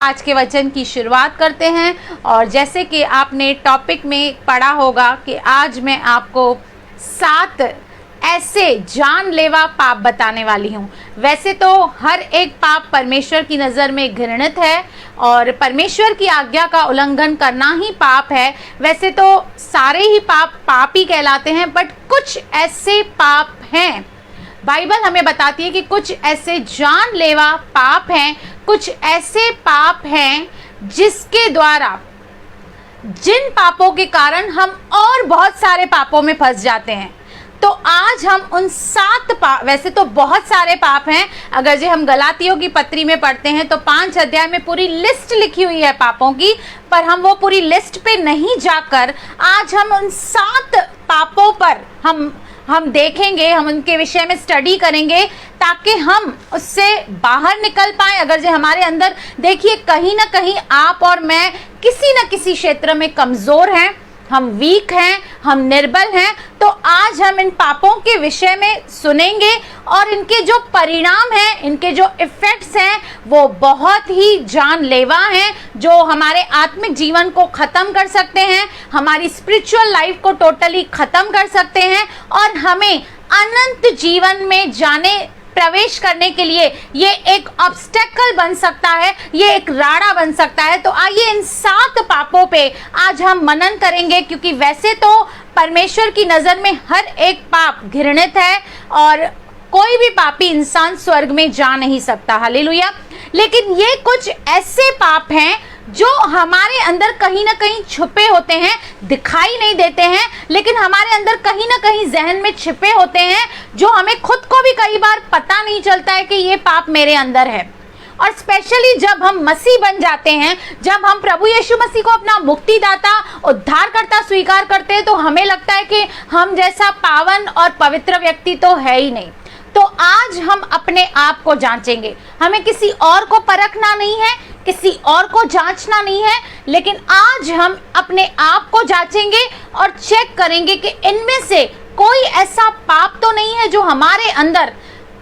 आज के वचन की शुरुआत करते हैं। और जैसे कि आपने टॉपिक में पढ़ा होगा कि आज मैं आपको 7 ऐसे जानलेवा पाप बताने वाली हूँ। वैसे तो हर एक पाप परमेश्वर की नज़र में घृणित है और परमेश्वर की आज्ञा का उल्लंघन करना ही पाप है। वैसे तो सारे ही पाप ही कहलाते हैं, बट कुछ ऐसे पाप हैं, बाइबल हमें बताती है कि कुछ ऐसे जानलेवा पाप हैं, कुछ ऐसे पाप हैं जिसके द्वारा, जिन पापों के कारण हम और बहुत सारे पापों में फंस जाते हैं। तो आज हम उन 7 पाप, वैसे तो बहुत सारे पाप हैं, अगर जो हम गलातियों की पत्री में पढ़ते हैं तो 5 अध्याय में पूरी लिस्ट लिखी हुई है पापों की, पर हम वो पूरी लिस्ट पे नहीं जाकर आज हम उन 7 पापों पर हम देखेंगे, हम उनके विषय में स्टडी करेंगे ताकि हम उससे बाहर निकल पाएं। अगर जो हमारे अंदर, देखिए कहीं ना कहीं आप और मैं किसी न किसी क्षेत्र में कमज़ोर हैं, हम वीक हैं, हम निर्बल हैं, तो आज हम इन पापों के विषय में सुनेंगे और इनके जो परिणाम हैं, इनके जो इफ़ेक्ट्स हैं वो बहुत ही जानलेवा हैं, जो हमारे आत्मिक जीवन को ख़त्म कर सकते हैं, हमारी स्पिरिचुअल लाइफ को टोटली ख़त्म कर सकते हैं और हमें अनंत जीवन में प्रवेश करने के लिए ये एक ऑब्स्टेकल बन सकता है, ये एक राड़ा बन सकता है। तो आइए इन 7 पापों पे आज हम मनन करेंगे, क्योंकि वैसे तो परमेश्वर की नज़र में हर एक पाप घृणित है और कोई भी पापी इंसान स्वर्ग में जा नहीं सकता, हालेलुया। लेकिन ये कुछ ऐसे पाप हैं जो हमारे अंदर कहीं ना कहीं छुपे होते हैं, दिखाई नहीं देते हैं, लेकिन हमारे अंदर कहीं ना कहीं जहन में छिपे होते हैं, जो हमें खुद को भी कई बार पता नहीं चलता है कि ये पाप मेरे अंदर है। और स्पेशली जब हम मसीह बन जाते हैं, जब हम प्रभु यीशु मसीह को अपना मुक्तिदाता, उद्धारकर्ता स्वीकार करते हैं, तो हमें लगता है कि हम जैसा पावन और पवित्र व्यक्ति तो है ही नहीं। तो आज हम अपने आप को जांचेंगे, हमें किसी और को परखना नहीं है, किसी और को जांचना नहीं है, लेकिन आज हम अपने आप को जांचेंगे और चेक करेंगे कि इनमें से कोई ऐसा पाप तो नहीं है जो हमारे अंदर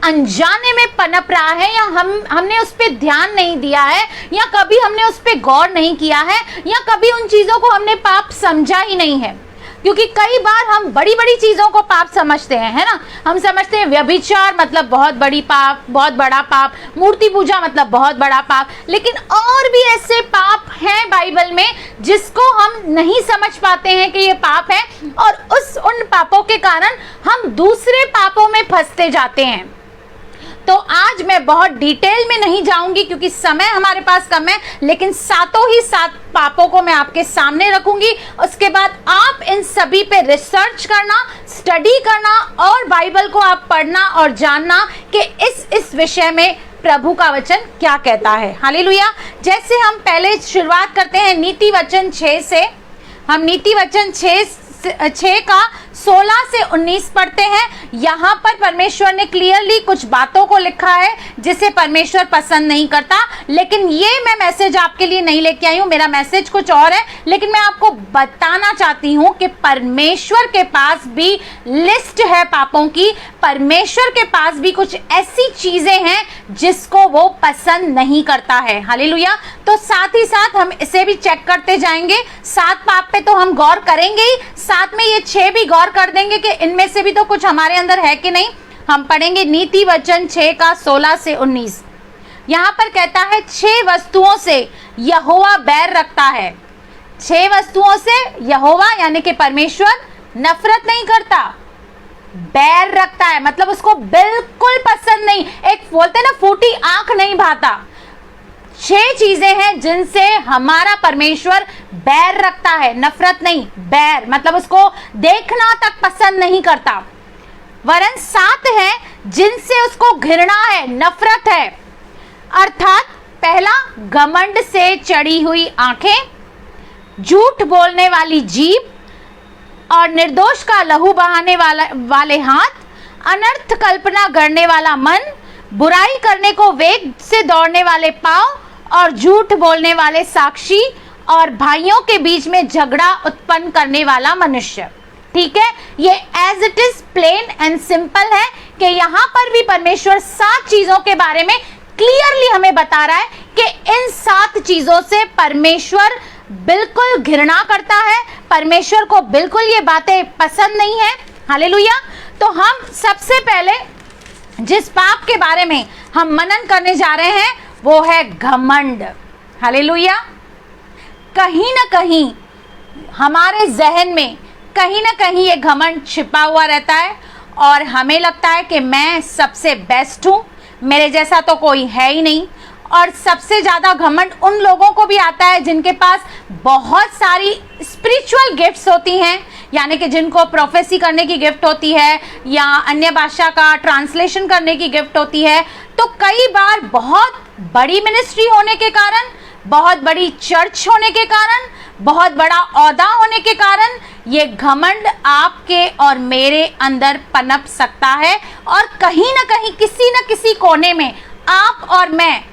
अनजाने में पनप रहा है, या हमने उस पर ध्यान नहीं दिया है, या कभी हमने उस पर गौर नहीं किया है, या कभी उन चीज़ों को हमने पाप समझा ही नहीं है। क्योंकि कई बार हम बड़ी बड़ी चीज़ों को पाप समझते हैं, है ना। हम समझते हैं व्यभिचार मतलब बहुत बड़ी पाप, बहुत बड़ा पाप, मूर्ति पूजा मतलब बहुत बड़ा पाप, लेकिन और भी ऐसे पाप हैं बाइबल में जिसको हम नहीं समझ पाते हैं कि ये पाप है, और उन पापों के कारण हम दूसरे पापों में फंसते जाते हैं। तो आज मैं बहुत डिटेल में नहीं जाऊंगी क्योंकि समय हमारे पास कम है, लेकिन 7 पापों को मैं आपके सामने रखूंगी। उसके बाद आप इन सभी पे रिसर्च करना, स्टडी करना और बाइबल को आप पढ़ना और जानना कि इस विषय में प्रभु का वचन क्या कहता है, हालेलुया। जैसे हम पहले शुरुआत करते हैं नीति वचन 6 से, हम नीति वचन 6 का 16 से 19 पढ़ते हैं। यहाँ पर परमेश्वर ने क्लियरली कुछ बातों को लिखा है जिसे परमेश्वर पसंद नहीं करता, लेकिन ये मैं मैसेज आपके लिए नहीं लेके आई हूँ, मेरा मैसेज कुछ और है, लेकिन मैं आपको बताना चाहती हूँ कि परमेश्वर के पास भी लिस्ट है पापों की, परमेश्वर के पास भी कुछ ऐसी चीजें हैं जिसको वो पसंद नहीं करता है, हालेलुया। तो साथ ही साथ हम इसे भी चेक करते जाएंगे। 7 पाप पे तो हम गौर करेंगे ही, साथ में ये 6 भी गौर कर देंगे कि इनमें से भी तो कुछ हमारे अंदर है कि नहीं। हम पढ़ेंगे नीति वचन 6 का 16 से 19। यहाँ पर कहता है 6 वस्तुओं से यहोवा बैर रखता है। 6 वस्तुओं से यहोवा यानी कि परमेश्वर नफरत नहीं करता, बैर रखता है, मतलब उसको बिल्कुल पसंद नहीं। एक बोलते ना, फूटी आंख नहीं भाता। 6 चीजें हैं जिनसे हमारा परमेश्वर बैर रखता है, नफरत नहीं, बैर मतलब उसको देखना तक पसंद नहीं करता। वरन 7 है जिनसे उसको घृणा है, नफरत है। अर्थात पहला, घमंड से चढ़ी हुई आंखें, झूठ बोलने वाली जीभ और निर्दोष का लहू बहाने वाले हाथ, अनर्थ कल्पना करने वाला मन, बुराई करने को वेग से दौड़ने वाले पांव और झूठ बोलने वाले साक्षी, और भाइयों के बीच में झगड़ा उत्पन्न करने वाला मनुष्य। ठीक है, ये as it is plain and simple है कि यहाँ पर भी परमेश्वर 7 चीजों के बारे में क्लियरली हमें बता रहा है कि इन 7 चीजों से परमेश्वर बिल्कुल घृणा करता है, परमेश्वर को बिल्कुल ये बातें पसंद नहीं है। हालेलुया। तो हम सबसे पहले जिस पाप के बारे में हम मनन करने जा रहे हैं वो है घमंड। हालेलुया। कहीं ना कहीं हमारे जहन में कहीं ना कहीं ये घमंड छिपा हुआ रहता है और हमें लगता है कि मैं सबसे बेस्ट हूँ, मेरे जैसा तो कोई है ही नहीं। और सबसे ज़्यादा घमंड उन लोगों को भी आता है जिनके पास बहुत सारी स्पिरिचुअल गिफ्ट्स होती हैं, यानी कि जिनको प्रोफेसी करने की गिफ्ट होती है या अन्य भाषा का ट्रांसलेशन करने की गिफ्ट होती है। तो कई बार बहुत बड़ी मिनिस्ट्री होने के कारण, बहुत बड़ी चर्च होने के कारण, बहुत बड़ा औहदा होने के कारण ये घमंड आपके और मेरे अंदर पनप सकता है और कहीं ना कहीं किसी न किसी कोने में आप और मैं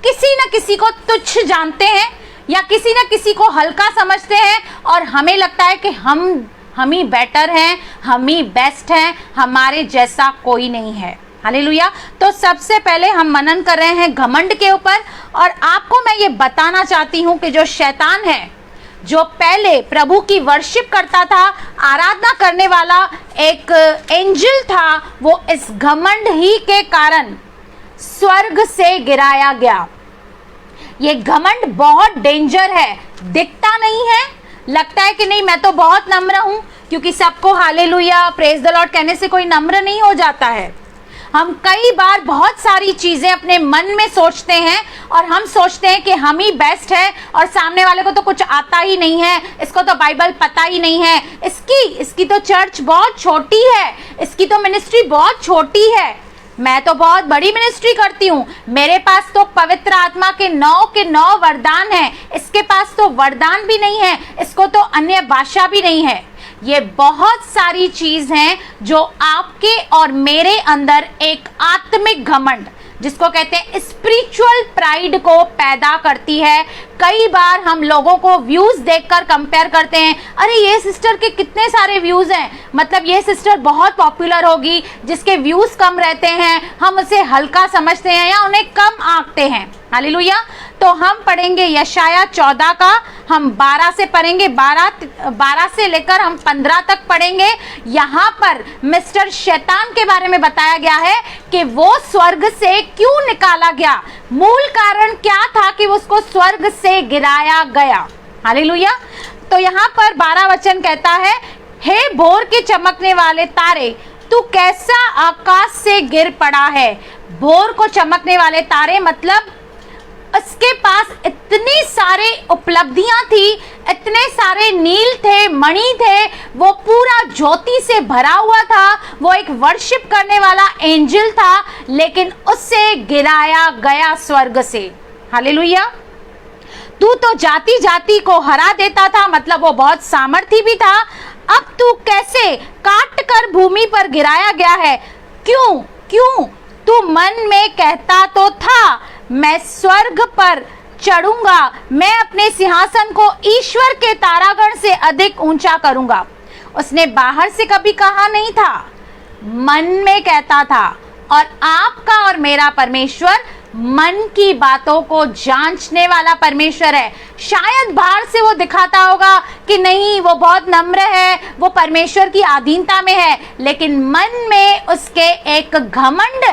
किसी न किसी को तुच्छ जानते हैं या किसी न किसी को हल्का समझते हैं और हमें लगता है कि हम ही बेटर हैं, हम ही बेस्ट हैं, हमारे जैसा कोई नहीं है। हालेलुया। तो सबसे पहले हम मनन कर रहे हैं घमंड के ऊपर और आपको मैं ये बताना चाहती हूँ कि जो शैतान है, जो पहले प्रभु की वर्शिप करता था, आराधना करने वाला एक एंजल था, वो इस घमंड ही के कारण स्वर्ग से गिराया गया। ये घमंड बहुत डेंजर है, दिखता नहीं है, लगता है कि नहीं मैं तो बहुत नम्र हूं, क्योंकि सबको हालेलुया प्रेज द लॉर्ड कहने से कोई नम्र नहीं हो जाता है। हम कई बार बहुत सारी चीजें अपने मन में सोचते हैं और हम सोचते हैं कि हम ही बेस्ट है और सामने वाले को तो कुछ आता ही नहीं है, इसको तो बाइबल पता ही नहीं है, इसकी तो चर्च बहुत छोटी है, इसकी तो मिनिस्ट्री बहुत छोटी है, मैं तो बहुत बड़ी मिनिस्ट्री करती हूँ, मेरे पास तो पवित्र आत्मा के 9 वरदान हैं, इसके पास तो वरदान भी नहीं है, इसको तो अन्य भाषा भी नहीं है। ये बहुत सारी चीज हैं जो आपके और मेरे अंदर एक आत्मिक घमंड, जिसको कहते हैं स्पिरिचुअल प्राइड, को पैदा करती है। कई बार हम लोगों को व्यूज देखकर कंपेयर करते हैं, अरे ये सिस्टर के कितने सारे व्यूज हैं, मतलब ये सिस्टर बहुत पॉपुलर होगी, जिसके व्यूज कम रहते हैं हम उसे हल्का समझते हैं या उन्हें कम आंकते हैं। हालेलुया। तो हम पढ़ेंगे यशाया 14 का, हम 12 से पढ़ेंगे, 12 से लेकर हम 15 तक पढ़ेंगे। यहाँ पर मिस्टर शैतान के बारे में बताया गया है कि वो स्वर्ग से क्यों निकाला गया, मूल कारण क्या था कि उसको स्वर्ग से गिराया गया। हालेलुया। तो यहाँ पर 12 वचन कहता है, हे भोर के चमकने वाले तारे, तू कैसा आकाश से गिर पड़ा है। भोर को चमकने वाले तारे मतलब उसके पास इतनी सारे उपलब्धियां थी, इतने सारे नील थे, मणि थे, वो पूरा ज्योति से भरा हुआ था, वो एक वर्शिप करने वाला एंजल था, लेकिन उससे गिराया गया स्वर्ग से। हालेलुया। तू तो जाति जाति को हरा देता था, मतलब वो बहुत सामर्थी भी था, अब तू कैसे काट कर भूमि पर गिराया गया है। क्यों तू मन में कहता तो था, मैं स्वर्ग पर चढ़ूंगा, मैं अपने सिंहासन को ईश्वर के तारागण से अधिक ऊंचा करूंगा। उसने बाहर से कभी कहा नहीं था, मन में कहता था। और आपका और मेरा परमेश्वर मन की बातों को जांचने वाला परमेश्वर है। शायद बाहर से वो दिखाता होगा कि नहीं वो बहुत नम्र है, वो परमेश्वर की अधीनता में है, लेकिन मन में उसके एक घमंड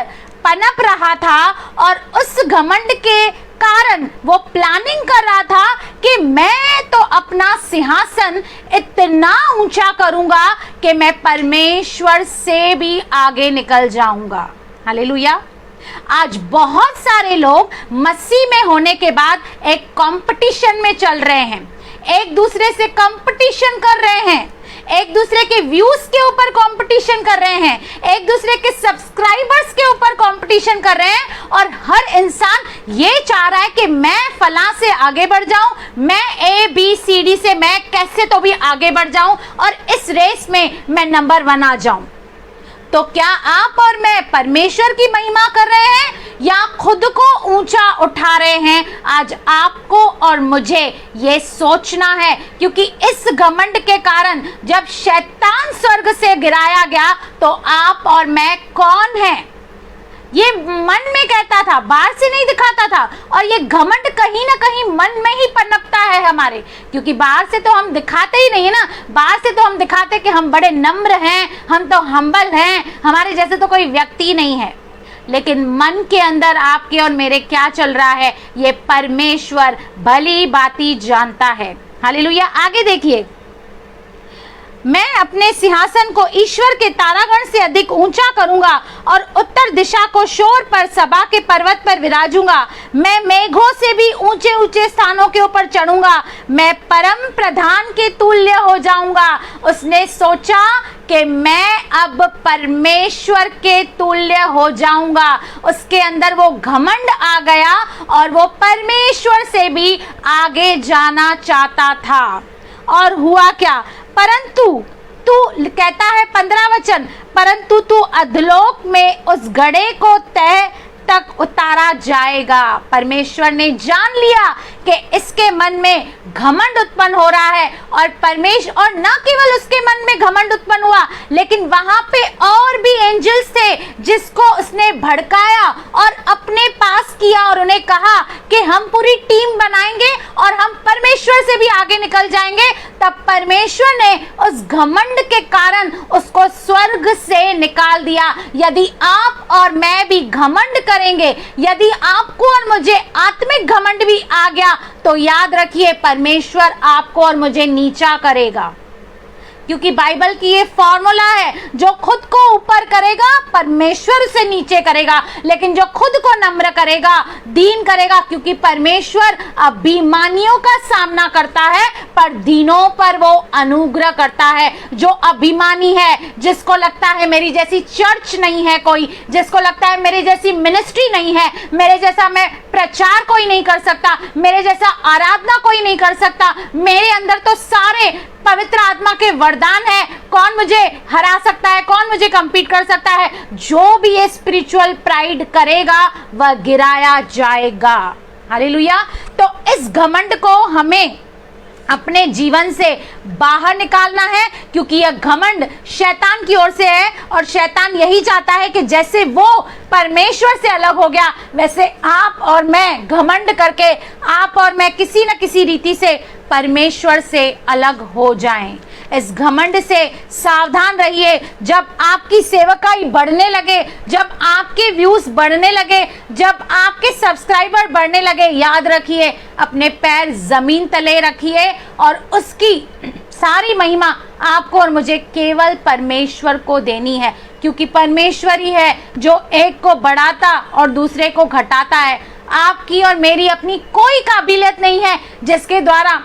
पनप रहा था और उस घमंड के कारण वो प्लानिंग कर रहा था कि मैं तो अपना सिंहासन इतना ऊंचा करूंगा कि मैं परमेश्वर से भी आगे निकल जाऊंगा। हालेलुया। आज बहुत सारे लोग मसीह में होने के बाद एक कंपटीशन में चल रहे हैं, एक दूसरे से कंपटीशन कर रहे हैं, एक दूसरे के व्यूज के ऊपर कंपटीशन कर रहे हैं, एक दूसरे के सब्सक्राइबर्स के ऊपर कंपटीशन कर रहे हैं और हर इंसान ये चाह रहा है कि मैं फलां से आगे बढ़ जाऊं, मैं ABCD से मैं कैसे तो भी आगे बढ़ जाऊं और इस रेस में मैं नंबर 1 आ जाऊं। तो क्या आप और मैं परमेश्वर की महिमा कर रहे हैं या खुद को ऊंचा उठा रहे हैं? आज आपको और मुझे ये सोचना है, क्योंकि इस घमंड के कारण जब शैतान स्वर्ग से गिराया गया तो आप और मैं कौन हैं? ये मन में कहता था, बाहर से नहीं दिखाता था। और ये घमंड कहीं ना कहीं मन में ही पनपता है हमारे, क्योंकि बाहर से तो हम दिखाते ही नहीं है ना। बाहर से तो हम दिखाते कि हम बड़े नम्र हैं, हम तो हम्बल हैं, हमारे जैसे तो कोई व्यक्ति नहीं है। लेकिन मन के अंदर आपके और मेरे क्या चल रहा है, ये परमेश्वर भली भांति जानता है। हालेलुया। आगे देखिए, मैं अपने सिंहासन को ईश्वर के तारागण से अधिक ऊंचा करूंगा और उत्तर दिशा को शोर पर सभा के पर्वत पर विराजूंगा। मैं मेघों से भी ऊंचे ऊंचे स्थानों के ऊपर चढ़ूंगा। मैं परम प्रधान के तुल्य हो जाऊंगा। उसने सोचा कि मैं अब परमेश्वर के तुल्य हो जाऊंगा। उसके अंदर वो घमंड आ गया और वो परमेश्वर से भी आगे जाना चाहता था। और हुआ क्या? परंतु तू, कहता है 15 वचन, परंतु तू अधलोक में उस घड़े को तह तक उतारा जाएगा। परमेश्वर ने जान लिया कि इसके मन में घमंड उत्पन्न हो रहा है, और परमेश्वर, और न केवल उसके मन में घमंड उत्पन्न हुआ, लेकिन वहां पे और भी एंजल्स थे जिसको उसने भड़काया और अपने पास किया और उन्हें कहा कि हम पूरी टीम बनाएंगे और हम परमेश्वर से भी आगे निकल जाएंगे। तब परमेश्वर ने उस घमंड के कारण उसको स्वर्ग से निकाल दिया। यदि आप और मैं भी घमंड करेंगे, यदि आपको और मुझे आत्मिक घमंड भी आ गया, तो याद रखिए परमेश्वर आपको और मुझे नीचा करेगा। क्योंकि बाइबल की ये फॉर्मूला है, जो खुद को ऊपर करेगा परमेश्वर उसे नीचे करेगा, लेकिन जो खुद को नम्र करेगा, दीन करेगा, क्योंकि परमेश्वर अभिमानियों का सामना करता है पर दीनों पर वो अनुग्रह करता है। जो अभिमानी है, जिसको लगता है मेरी जैसी चर्च नहीं है कोई, जिसको लगता है मेरी जैसी मिनिस्ट्री नहीं है, मेरे जैसा मैं प्रचार कोई नहीं कर सकता, मेरे जैसा आराधना कोई नहीं कर सकता, मेरे अंदर तो सारे पवित्र आत्मा के वरदान है, कौन मुझे हरा सकता है, कौन मुझे कंपीट कर सकता है? जो भी ये स्पिरिचुअल प्राइड करेगा वह गिराया जाएगा। हालेलुया। तो इस घमंड को हमें अपने जीवन से बाहर निकालना है, क्योंकि यह घमंड शैतान की ओर से है, और शैतान यही चाहता है कि जैसे वो परमेश्वर से अलग हो गया, वैसे आप और मैं घमंड करके आप और मैं किसी न किसी रीति से परमेश्वर से अलग हो जाएं। इस घमंड से सावधान रहिए। जब आपकी सेवकाई बढ़ने लगे, जब आपके व्यूज बढ़ने लगे, जब आपके सब्सक्राइबर बढ़ने लगे, याद रखिए अपने पैर जमीन तले रखिए और उसकी सारी महिमा आपको और मुझे केवल परमेश्वर को देनी है, क्योंकि परमेश्वर ही है जो एक को बढ़ाता और दूसरे को घटाता है। आपकी और मेरी अपनी कोई काबिलियत नहीं है जिसके द्वारा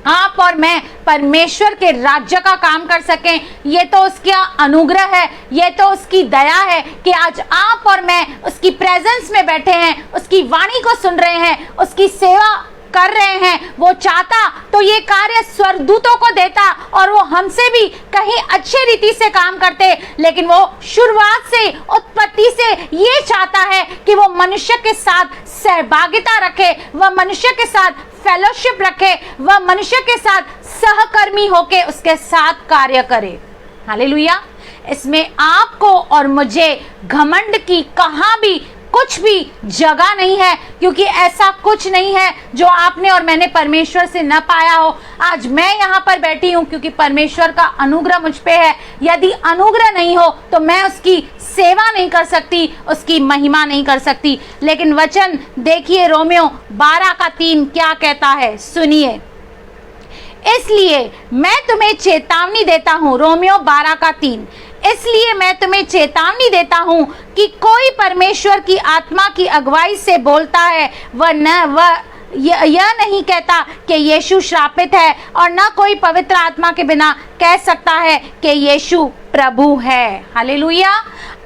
आप और मैं परमेश्वर के राज्य का काम कर सकें। ये तो उसका अनुग्रह है, ये तो उसकी दया है कि आज आप और मैं उसकी प्रेजेंस में बैठे हैं, उसकी वाणी को सुन रहे हैं, उसकी सेवा कर रहे हैं। वो चाहता तो ये कार्य स्वर्गदूतों को देता और वो हमसे भी कहीं अच्छे रीति से काम करते, लेकिन वो शुरुआत से, उत्पत्ति से ये चाहता है कि वो मनुष्य के साथ सहभागिता रखे, वह मनुष्य के साथ फेलोशिप रखे, वह मनुष्य के साथ सहकर्मी होके उसके साथ कार्य करे। हालेलुया। इसमें आपको और मुझे घमंड की कहां भी कुछ भी जगह नहीं है, क्योंकि ऐसा कुछ नहीं है जो आपने और मैंने परमेश्वर से न पाया हो। आज मैं यहाँ पर बैठी हूँ क्योंकि परमेश्वर का अनुग्रह मुझ पे है। यदि अनुग्रह नहीं हो तो मैं उसकी सेवा नहीं कर सकती, उसकी महिमा नहीं कर सकती। लेकिन वचन देखिए, रोमियो 12:3 क्या कहता है, सुनिए। इसलिए मैं तुम्हें चेतावनी देता हूँ, रोमियो 12:3, इसलिए मैं तुम्हें चेतावनी देता हूँ कि कोई परमेश्वर की आत्मा की अगुवाई से बोलता है वह यह नहीं कहता कि यीशु श्रापित है, और न कोई पवित्र आत्मा के बिना कह सकता है कि यीशु प्रभु है। हालेलुया।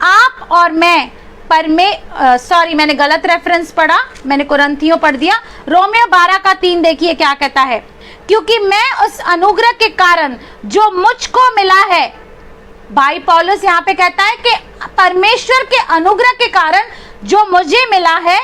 आप और मैं मैंने गलत रेफरेंस पढ़ा, मैंने कुरिन्थियों पढ़ दिया। रोमियो 12:3 देखिए क्या कहता है, क्योंकि मैं उस अनुग्रह के कारण जो मुझको मिला है, भाई पौलुस यहाँ पे कहता है कि परमेश्वर के अनुग्रह के कारण जो मुझे मिला है,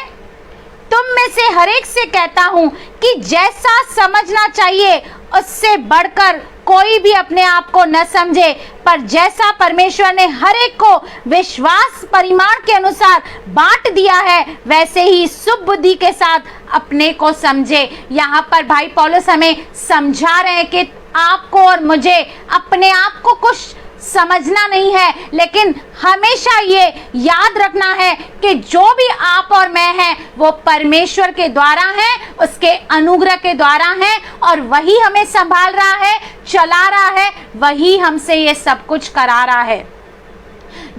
तुम में से हर एक से कहता हूं कि जैसा समझना चाहिए उससे बढ़कर कोई भी अपने आप को न समझे, पर जैसा परमेश्वर ने हर एक को विश्वास परिमाण के अनुसार बांट दिया है, वैसे ही शुभ बुद्धि के साथ अपने को समझे। यहाँ पर भाई पौलुस हमें समझा रहे हैं कि आपको और मुझे अपने आप को कुछ समझना नहीं है, लेकिन हमेशा ये याद रखना है कि जो भी आप और मैं हैं वो परमेश्वर के द्वारा हैं, उसके अनुग्रह के द्वारा हैं, और वही हमें संभाल रहा है, चला रहा है, वही हमसे ये सब कुछ करा रहा है।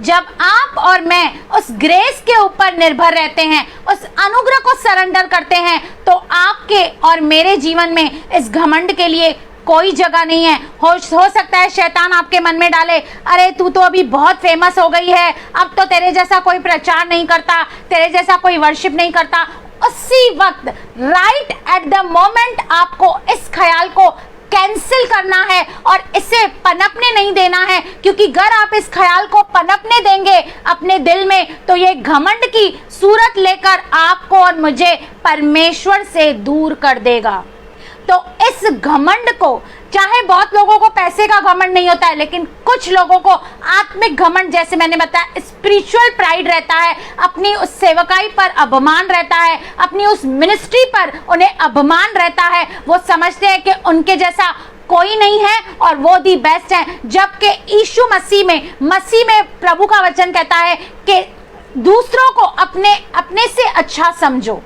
जब आप और मैं उस ग्रेस के ऊपर निर्भर रहते हैं, उस अनुग्रह को सरेंडर करते हैं, तो आपके और मेरे जीवन में इस घमंड के लिए कोई जगह नहीं है। हो सकता है शैतान आपके मन में डाले, अरे तू तो अभी बहुत फेमस हो गई है, अब तो तेरे जैसा कोई प्रचार नहीं करता, तेरे जैसा कोई वर्शिप नहीं करता। उसी वक्त राइट एट द मोमेंट आपको इस ख्याल को कैंसिल करना है और इसे पनपने नहीं देना है, क्योंकि अगर आप इस ख्याल को पनपने देंगे अपने दिल में, तो ये घमंड की सूरत लेकर आपको और मुझे परमेश्वर से दूर कर देगा। तो इस घमंड को, चाहे बहुत लोगों को पैसे का घमंड नहीं होता है, लेकिन कुछ लोगों को आत्मिक घमंड, जैसे मैंने बताया, स्पिरिचुअल प्राइड रहता है, अपनी उस सेवकाई पर अभिमान रहता है, अपनी उस मिनिस्ट्री पर उन्हें अभिमान रहता है। वो समझते हैं कि उनके जैसा कोई नहीं है और वो दी बेस्ट है, जबकि यीशु मसीह में प्रभु का वचन कहता है कि दूसरों को अपने से अच्छा समझो।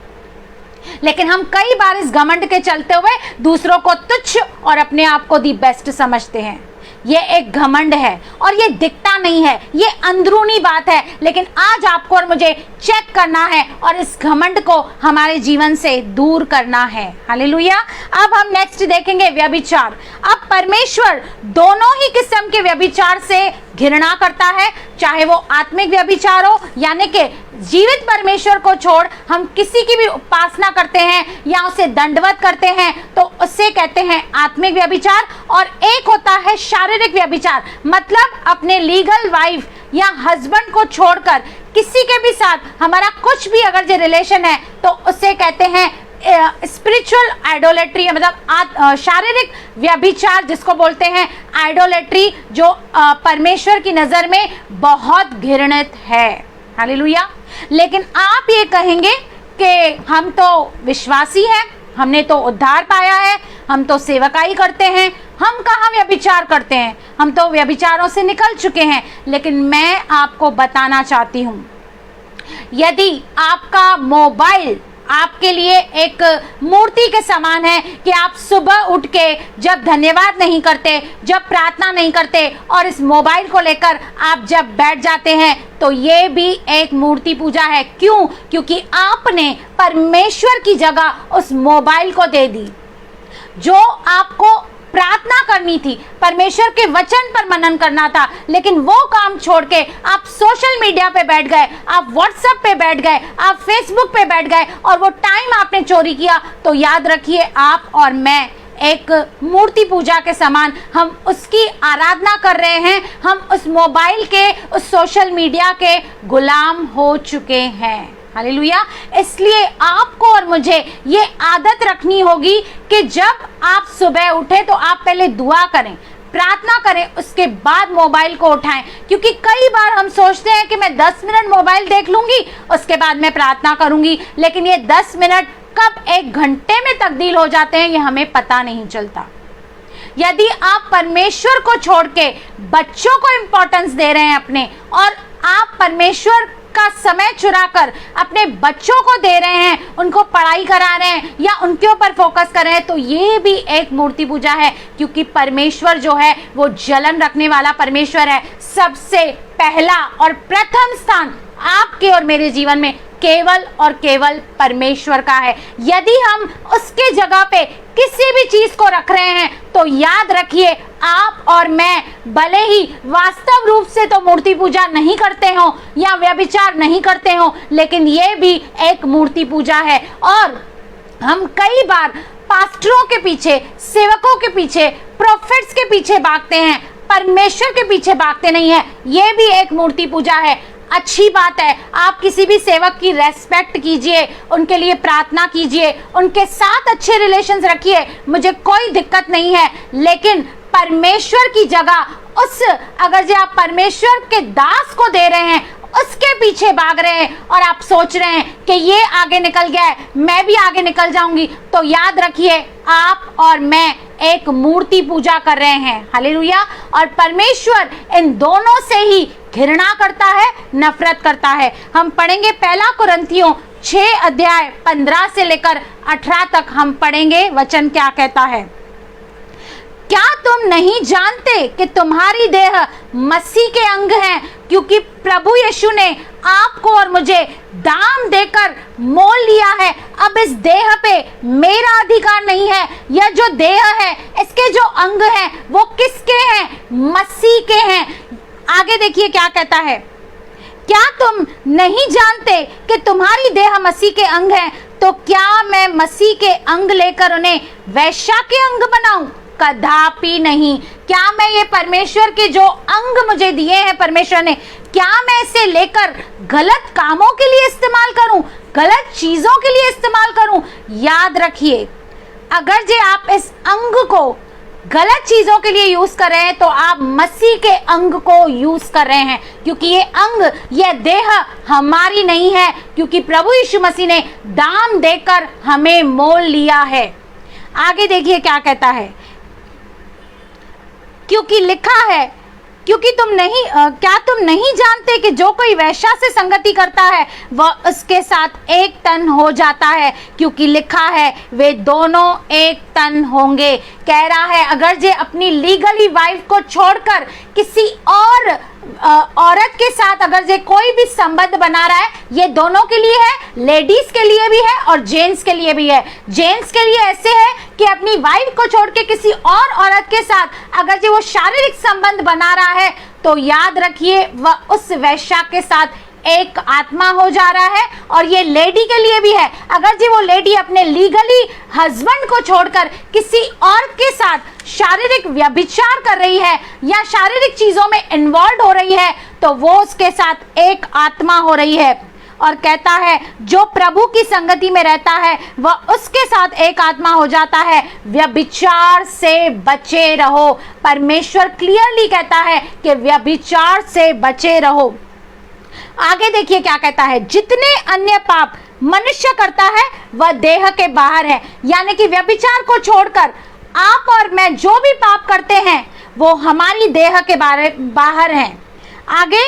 लेकिन हम कई बार इस घमंड के चलते हुए दूसरों को तुच्छ और अपने आप को दी बेस्ट समझते हैं। ये एक घमंड है और ये दिखता नहीं है, ये अंदरूनी बात है, लेकिन आज आपको और मुझे चेक करना है और इस घमंड को हमारे जीवन से दूर करना है। हालेलुया। अब हम नेक्स्ट देखेंगे व्यभिचार। अब परमेश्वर दोनों ही किस्म के व्यभिचार से घृणा करता है, चाहे वो आत्मिक व्यभिचार हो, यानी कि जीवित परमेश्वर को छोड़ हम किसी की भी उपासना करते हैं या उसे दंडवत करते हैं, तो उसे कहते हैं आत्मिक व्यभिचार। और एक होता है शारीरिक व्यभिचार, मतलब अपने लीगल वाइफ या हस्बैंड को छोड़कर किसी के भी साथ हमारा कुछ भी अगर जो रिलेशन है, तो उसे कहते हैं स्पिरिचुअल आइडोलेट्री, मतलब शारीरिक व्यभिचार, जिसको बोलते हैं आइडोलेट्री, जो परमेश्वर की नजर में बहुत घृणित है। हालेलुया। लेकिन आप ये कहेंगे कि हम तो विश्वासी हैं, हमने तो उद्धार पाया है, हम तो सेवकाई करते हैं, हम कहाँ व्यभिचार करते हैं, हम तो व्यभिचारों से निकल चुके हैं। लेकिन मैं आपको बताना चाहती हूँ, यदि आपका मोबाइल आपके लिए एक मूर्ति के समान है कि आप सुबह उठ के जब धन्यवाद नहीं करते, जब प्रार्थना नहीं करते और इस मोबाइल को लेकर आप जब बैठ जाते हैं, तो ये भी एक मूर्ति पूजा है। क्यों? क्योंकि आपने परमेश्वर की जगह उस मोबाइल को दे दी। जो आपको प्रार्थना करनी थी, परमेश्वर के वचन पर मनन करना था, लेकिन वो काम छोड़ के आप सोशल मीडिया पे बैठ गए, आप व्हाट्सएप पे बैठ गए, आप फेसबुक पे बैठ गए और वो टाइम आपने चोरी किया, तो याद रखिए आप और मैं एक मूर्ति पूजा के समान हम उसकी आराधना कर रहे हैं, हम उस मोबाइल के, उस सोशल मीडिया के गुलाम हो चुके हैं। हालेलुया। इसलिए आपको और मुझे ये आदत रखनी होगी कि जब आप सुबह उठे तो आप पहले दुआ करें, प्रार्थना करें, उसके बाद मोबाइल को उठाएं। क्योंकि कई बार हम सोचते हैं कि मैं 10 मिनट मोबाइल देख लूंगी, उसके बाद मैं प्रार्थना करूंगी, लेकिन ये 10 मिनट कब 1 घंटे में तब्दील हो जाते हैं ये हमें पता नहीं चलता। यदि आप परमेश्वर को छोड़ के बच्चों को इंपॉर्टेंस दे रहे हैं अपने, और आप परमेश्वर का समय चुराकर अपने बच्चों को दे रहे हैं, उनको पढ़ाई करा रहे हैं या उनके ऊपर फोकस कर रहे हैं, तो ये भी एक मूर्ति पूजा है। क्योंकि परमेश्वर जो है वो जलन रखने वाला परमेश्वर है। सबसे पहला और प्रथम स्थान आपके और मेरे जीवन में केवल और केवल परमेश्वर का है। यदि हम उसके जगह पे किसी भी चीज को रख रहे हैं, तो याद रखिए आप और मैं भले ही वास्तव रूप से तो मूर्ति पूजा नहीं करते हो या व्यभिचार नहीं करते हो, लेकिन ये भी एक मूर्ति पूजा है। और हम कई बार पास्टरों के पीछे, सेवकों के पीछे, प्रोफेट्स के पीछे भागते हैं, परमेश्वर के पीछे भागते नहीं है। ये भी एक मूर्ति पूजा है। अच्छी बात है, आप किसी भी सेवक की रेस्पेक्ट कीजिए, उनके लिए प्रार्थना कीजिए, उनके साथ अच्छे रिलेशंस रखिए, मुझे कोई दिक्कत नहीं है। लेकिन परमेश्वर की जगह उस, अगर जो आप परमेश्वर के दास को दे रहे हैं, उसके पीछे भाग रहे हैं और आप सोच रहे हैं कि ये आगे निकल गया है, मैं भी आगे निकल जाऊंगी, तो याद रखिए आप और मैं एक मूर्ति पूजा कर रहे हैं। हालेलुया। और परमेश्वर इन दोनों से ही घृणा करता है, नफरत करता है। हम पढ़ेंगे पहला कुरिन्थियों 6 अध्याय 15 से लेकर 18 तक हम पढ़ेंगे। वचन क्या कहता है? क्या तुम नहीं जानते कि तुम्हारी देह मसीह के अंग हैं, क्योंकि प्रभु यीशु ने आपको और मुझे दाम देकर मोल लिया है। अब इस देह पे मेरा अधिकार नहीं है। यह जो देह है, इसके जो अंग हैं, वो किसके हैं? मसीह के हैं। आगे देखिए क्या कहता है, क्या तुम नहीं जानते कि तुम्हारी देह मसीह के अंग हैं? तो क्या मैं मसीह के अंग लेकर उन्हें वैश्या के अंग बनाऊं? कदापि नहीं। क्या मैं ये परमेश्वर के जो अंग मुझे दिए हैं परमेश्वर ने, क्या मैं इसे लेकर गलत कामों के लिए इस्तेमाल करूं, गलत चीजों के लिए इस्तेमाल करूं? याद रखिए, अगर जे आप इस अंग को गलत चीजों के लिए यूज कर रहे हैं, तो आप मसीह के अंग को यूज कर रहे हैं, क्योंकि ये अंग, ये देह हमारी नहीं है, क्योंकि प्रभु यीशु मसीह ने दाम देकर हमें मोल लिया है। आगे देखिए क्या कहता है, क्योंकि लिखा है, क्योंकि क्या तुम नहीं जानते कि जो कोई वैश्या से संगति करता है वह उसके साथ एक तन हो जाता है, क्योंकि लिखा है वे दोनों एक तन होंगे। कह रहा है अगर जे अपनी लीगली वाइफ को छोड़कर किसी और औरत के साथ अगर जे कोई भी संबंध बना रहा है, ये दोनों के लिए है, लेडीज के लिए भी है और जेंट्स के लिए भी है। जेंट्स के लिए ऐसे है कि अपनी वाइफ को छोड़ के किसी और औरत के साथ अगर जो वो शारीरिक संबंध बना रहा है, तो याद रखिए वह उस वैश्या के साथ एक आत्मा हो जा रहा है। और ये लेडी के लिए भी है, अगर जी वो लेडी अपने लीगली हस्बैंड को छोड़कर किसी और के साथ शारीरिक व्यभिचार कर रही है या शारीरिक चीजों में इन्वॉल्व हो रही है, तो वो उसके साथ एक आत्मा हो रही है। और कहता है जो प्रभु की संगति में रहता है वह उसके साथ एक आत्मा हो जाता है। व्यभिचार से बचे रहो। परमेश्वर क्लियरली कहता है कि व्यभिचार से बचे रहो। आगे देखिए क्या कहता है, जितने अन्य पाप मनुष्य करता है वह देह के बाहर है। यानी कि व्यभिचार को छोड़कर आप और मैं जो भी पाप करते हैं वो हमारी देह के बाहर हैं। आगे,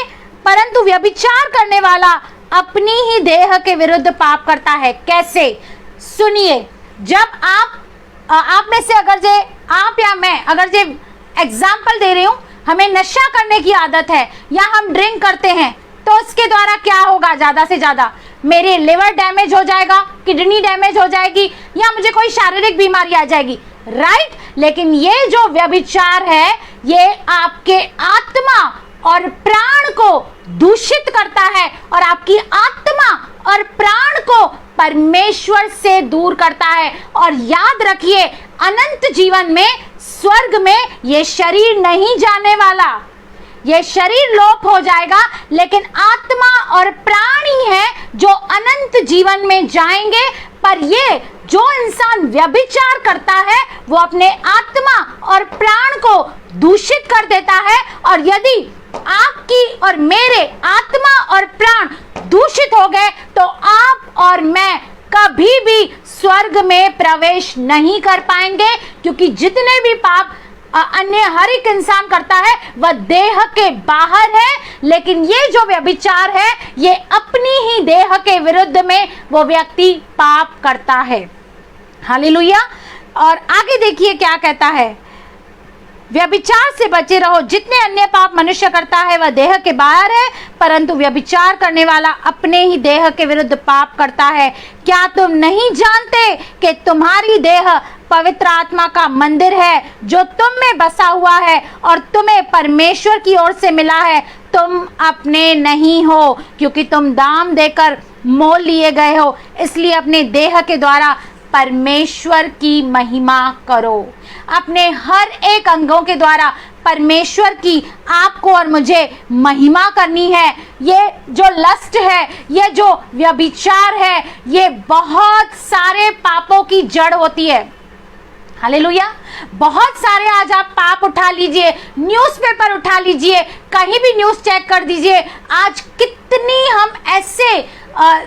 परंतु व्यभिचार करने वाला अपनी ही देह के विरुद्ध पाप करता है। कैसे? सुनिए, जब आप में से अगर जे आप या मैं अगर जे एग्जाम्पल दे रही हूं, हमें नशा करने की आदत है या हम ड्रिंक करते हैं, तो उसके द्वारा क्या होगा? ज्यादा से ज्यादा मेरे लिवर डैमेज हो जाएगा, किडनी डैमेज हो जाएगी या मुझे कोई शारीरिक बीमारी आ जाएगी, राइट? लेकिन ये जो व्यभिचार है ये आपके आत्मा और प्राण को दूषित करता है और आपकी आत्मा और प्राण को परमेश्वर से दूर करता है। और याद रखिए, अनंत जीवन में, स्वर्ग में ये शरीर नहीं जाने वाला, ये शरीर लोप हो जाएगा, लेकिन आत्मा और प्राण ही है जो अनंत जीवन में जाएंगे। पर ये जो इंसान व्यभिचार करता है वो अपने आत्मा और प्राण को दूषित कर देता है। और यदि आपकी और मेरे आत्मा और प्राण दूषित हो गए तो आप और मैं कभी भी स्वर्ग में प्रवेश नहीं कर पाएंगे, क्योंकि जितने भी पाप अन्य हर एक इंसान करता है वह देह के बाहर है, लेकिन ये जो व्यभिचार है ये अपनी ही देह के विरुद्ध में वो व्यक्ति पाप करता है। हालेलुया। और आगे देखिए क्या कहता है, व्यभिचार से बचे रहो। जितने अन्य पाप मनुष्य करता है वह देह के बाहर है, परंतु व्यभिचार करने वाला अपने ही देह के विरुद्ध पाप करता है। क्या तुम नहीं जानते कि तुम्हारी देह पवित्र आत्मा का मंदिर है जो तुम में बसा हुआ है और तुम्हें परमेश्वर की ओर से मिला है? तुम अपने नहीं हो, क्योंकि तुम दाम देकर मोल लिए गए हो। इसलिए अपने देह के द्वारा परमेश्वर की महिमा करो। अपने हर एक अंगों के द्वारा परमेश्वर की आपको और मुझे महिमा करनी है। ये जो लस्ट है, ये जो व्यभिचार है, ये बहुत सारे पापों की जड़ होती है। हालेलुया। बहुत सारे आज आप पाप उठा लीजिए, न्यूज़पेपर उठा लीजिए, कहीं भी न्यूज़ चेक कर दीजिए, आज कितनी हम ऐसे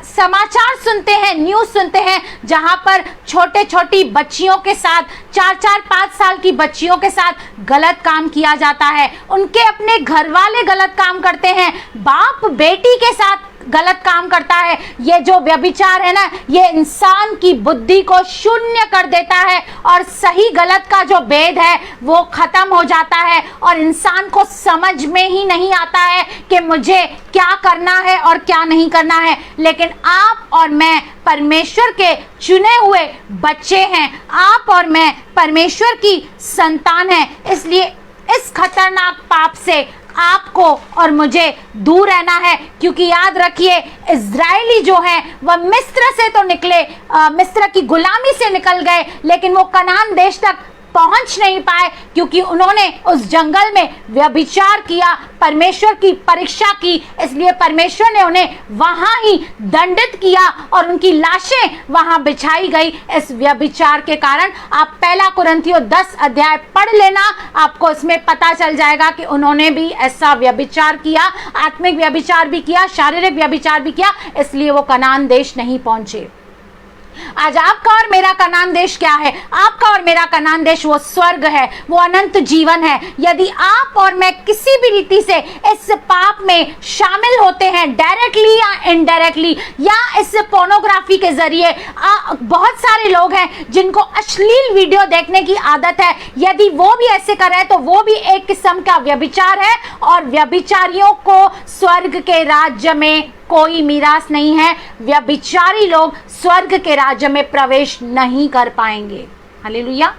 समाचार सुनते हैं, न्यूज़ सुनते हैं जहां पर छोटे छोटी बच्चियों के साथ, 4-4, 5 साल की बच्चियों के साथ गलत काम किया जाता है। उनके अपने घर वाले गलत काम करते हैं, बाप बेटी के साथ गलत काम करता है। ये जो व्यभिचार है ना, ये इंसान की बुद्धि को शून्य कर देता है और सही गलत का जो भेद है वो खत्म हो जाता है और इंसान को समझ में ही नहीं आता है कि मुझे क्या करना है और क्या नहीं करना है। लेकिन आप और मैं परमेश्वर के चुने हुए बच्चे हैं, आप और मैं परमेश्वर की संतान हैं, इसलिए इस खतरनाक पाप से आपको और मुझे दूर रहना है। क्योंकि याद रखिए, इज़राइली जो हैं वह मिस्र से तो निकले, मिस्र की गुलामी से निकल गए, लेकिन वो कनान देश तक पहुंच नहीं पाए क्योंकि उन्होंने उस जंगल में व्यभिचार किया, परमेश्वर की परीक्षा की। इसलिए परमेश्वर ने उन्हें वहां ही दंडित किया और उनकी लाशें वहां बिछाई गई इस व्यभिचार के कारण। आप 1 कुरिन्थियों 10 अध्याय पढ़ लेना, आपको इसमें पता चल जाएगा कि उन्होंने भी ऐसा व्यभिचार किया, आत्मिक व्यभिचार भी किया, शारीरिक व्यभिचार भी किया, इसलिए वो कनान देश नहीं पहुंचे। आज आपका और मेरा कनान देश क्या है? आपका और मेरा कनान देश वो स्वर्ग है, वो अनंत जीवन है। यदि आप और मैं किसी भी रीति से इस पाप में शामिल होते हैं, डायरेक्टली या इनडायरेक्टली, या इस पोर्नोग्राफी के जरिए, बहुत सारे लोग हैं जिनको अश्लील वीडियो देखने की आदत है, यदि वो भी ऐसे कर रहे हैं तो वो भी एक किस्म का व्यभिचार है और व्यभिचारियों को स्वर्ग के राज्य में कोई मीरास नहीं है। व्यभिचारी लोग स्वर्ग के राज्य में प्रवेश नहीं कर पाएंगे। हालेलुया।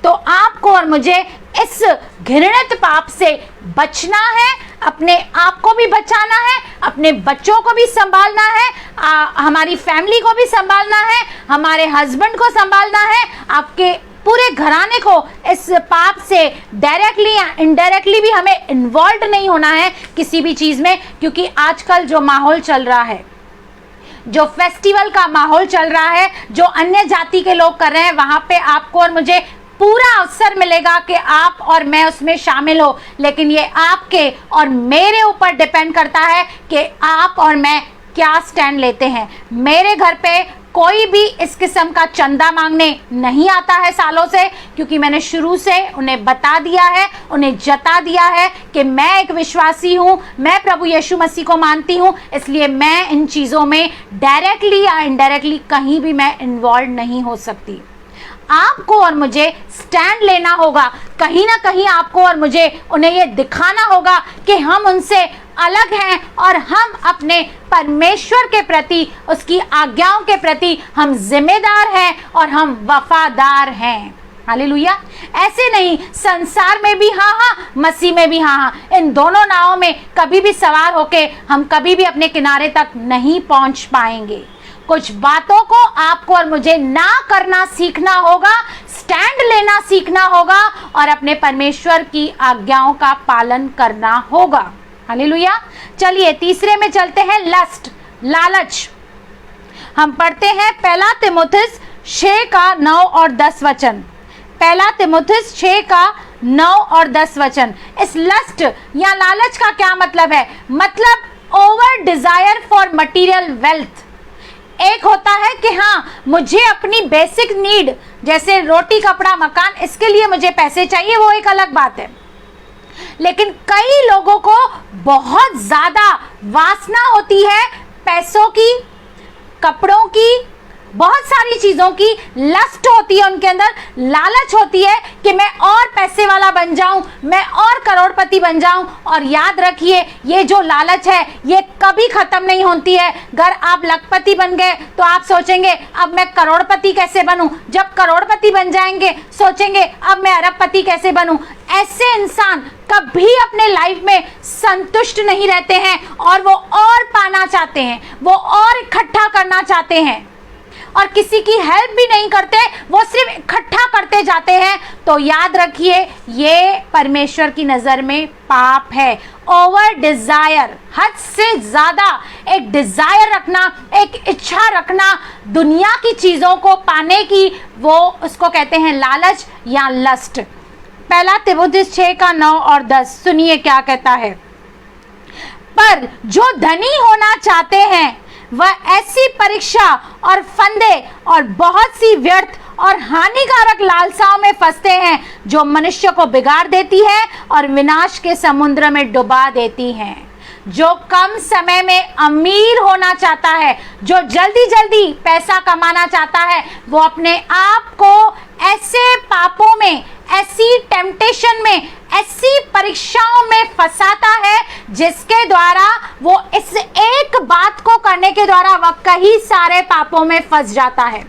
तो आपको और मुझे इस घृणित पाप से बचना है, अपने आप को भी बचाना है, अपने बच्चों को भी संभालना है, हमारी फैमिली को भी संभालना है, हमारे हस्बैंड को संभालना है, आपके पूरे घराने को इस पाप से डायरेक्टली या इनडायरेक्टली भी हमें इन्वॉल्व नहीं होना है किसी भी चीज़ में। क्योंकि आजकल जो माहौल चल रहा है, जो फेस्टिवल का माहौल चल रहा है, जो अन्य जाति के लोग कर रहे हैं, वहाँ पे आपको और मुझे पूरा अवसर मिलेगा कि आप और मैं उसमें शामिल हो। लेकिन ये आपके और मेरे ऊपर डिपेंड करता है कि आप और मैं क्या स्टैंड लेते हैं। मेरे घर पे कोई भी इस किस्म का चंदा मांगने नहीं आता है सालों से, क्योंकि मैंने शुरू से उन्हें बता दिया है, उन्हें जता दिया है कि मैं एक विश्वासी हूँ, मैं प्रभु यीशु मसीह को मानती हूँ, इसलिए मैं इन चीज़ों में डायरेक्टली या इनडायरेक्टली कहीं भी मैं इन्वॉल्व नहीं हो सकती। आपको और मुझे स्टैंड लेना होगा, कहीं ना कहीं आपको और मुझे उन्हें ये दिखाना होगा कि हम उनसे अलग हैं और हम अपने परमेश्वर के प्रति, उसकी आज्ञाओं के प्रति हम जिम्मेदार हैं और हम वफादार हैं। हालेलुया। ऐसे नहीं संसार में भी हाँ हाँ, मसीह में भी हाँ हाँ, इन दोनों नावों में कभी भी सवार होके हम कभी भी अपने किनारे तक नहीं पहुंच पाएंगे। कुछ बातों को आपको और मुझे ना करना सीखना होगा, स्टैंड लेना सीखना होगा और अपने परमेश्वर की आज्ञाओं का पालन करना होगा। हालेलुया। चलिए तीसरे में चलते हैं, लस्ट, लालच। हम पढ़ते हैं 1 तीमुथियुस 6 का 9 और 10 वचन। 1 तीमुथियुस 6 का 9 और 10 वचन। इस लस्ट या लालच का क्या मतलब है? मतलब over desire for material wealth. एक होता है कि हाँ, मुझे अपनी बेसिक नीड जैसे रोटी, कपड़ा, मकान, इसके लिए मुझे पैसे चाहिए, वो एक अलग बात है। लेकिन कई लोगों को बहुत ज्यादा वासना होती है पैसों की, कपड़ों की, बहुत सारी चीजों की लस्ट होती है उनके अंदर, लालच होती है कि मैं और पैसे वाला बन जाऊं, मैं और करोड़पति बन जाऊं। और याद रखिए, ये जो लालच है ये कभी खत्म नहीं होती है। अगर आप लखपति बन गए तो आप सोचेंगे अब मैं करोड़पति कैसे बनूं, जब करोड़पति बन जाएंगे सोचेंगे अब मैं अरबपति कैसे बनूं। ऐसे इंसान कभी अपने लाइफ में संतुष्ट नहीं रहते हैं और वो और पाना चाहते हैं, वो और इकट्ठा करना चाहते हैं और किसी की हेल्प भी नहीं करते, वो सिर्फ इकट्ठा करते जाते हैं। तो याद रखिए, ये परमेश्वर की नज़र में पाप है ओवर डिजायर, हद से ज्यादा एक डिजायर रखना, एक इच्छा रखना दुनिया की चीजों को पाने की, वो उसको कहते हैं लालच या लस्ट। पहला तिमुथियुस 6:9 और 10 सुनिए क्या कहता है। पर जो धनी होना चाहते हैं वह ऐसी परीक्षा और फंदे और बहुत सी व्यर्थ और हानिकारक लालसाओं में फंसते हैं जो मनुष्य को बिगाड़ देती है और विनाश के समुद्र में डुबा देती हैं। जो कम समय में अमीर होना चाहता है, जो जल्दी जल्दी पैसा कमाना चाहता है, वो अपने आप को ऐसे पापों में, ऐसी टेम्पटेशन में, ऐसी परीक्षाओं में फंसाता है जिसके द्वारा वो इस एक बात को करने के द्वारा वह कई सारे पापों में फंस जाता है।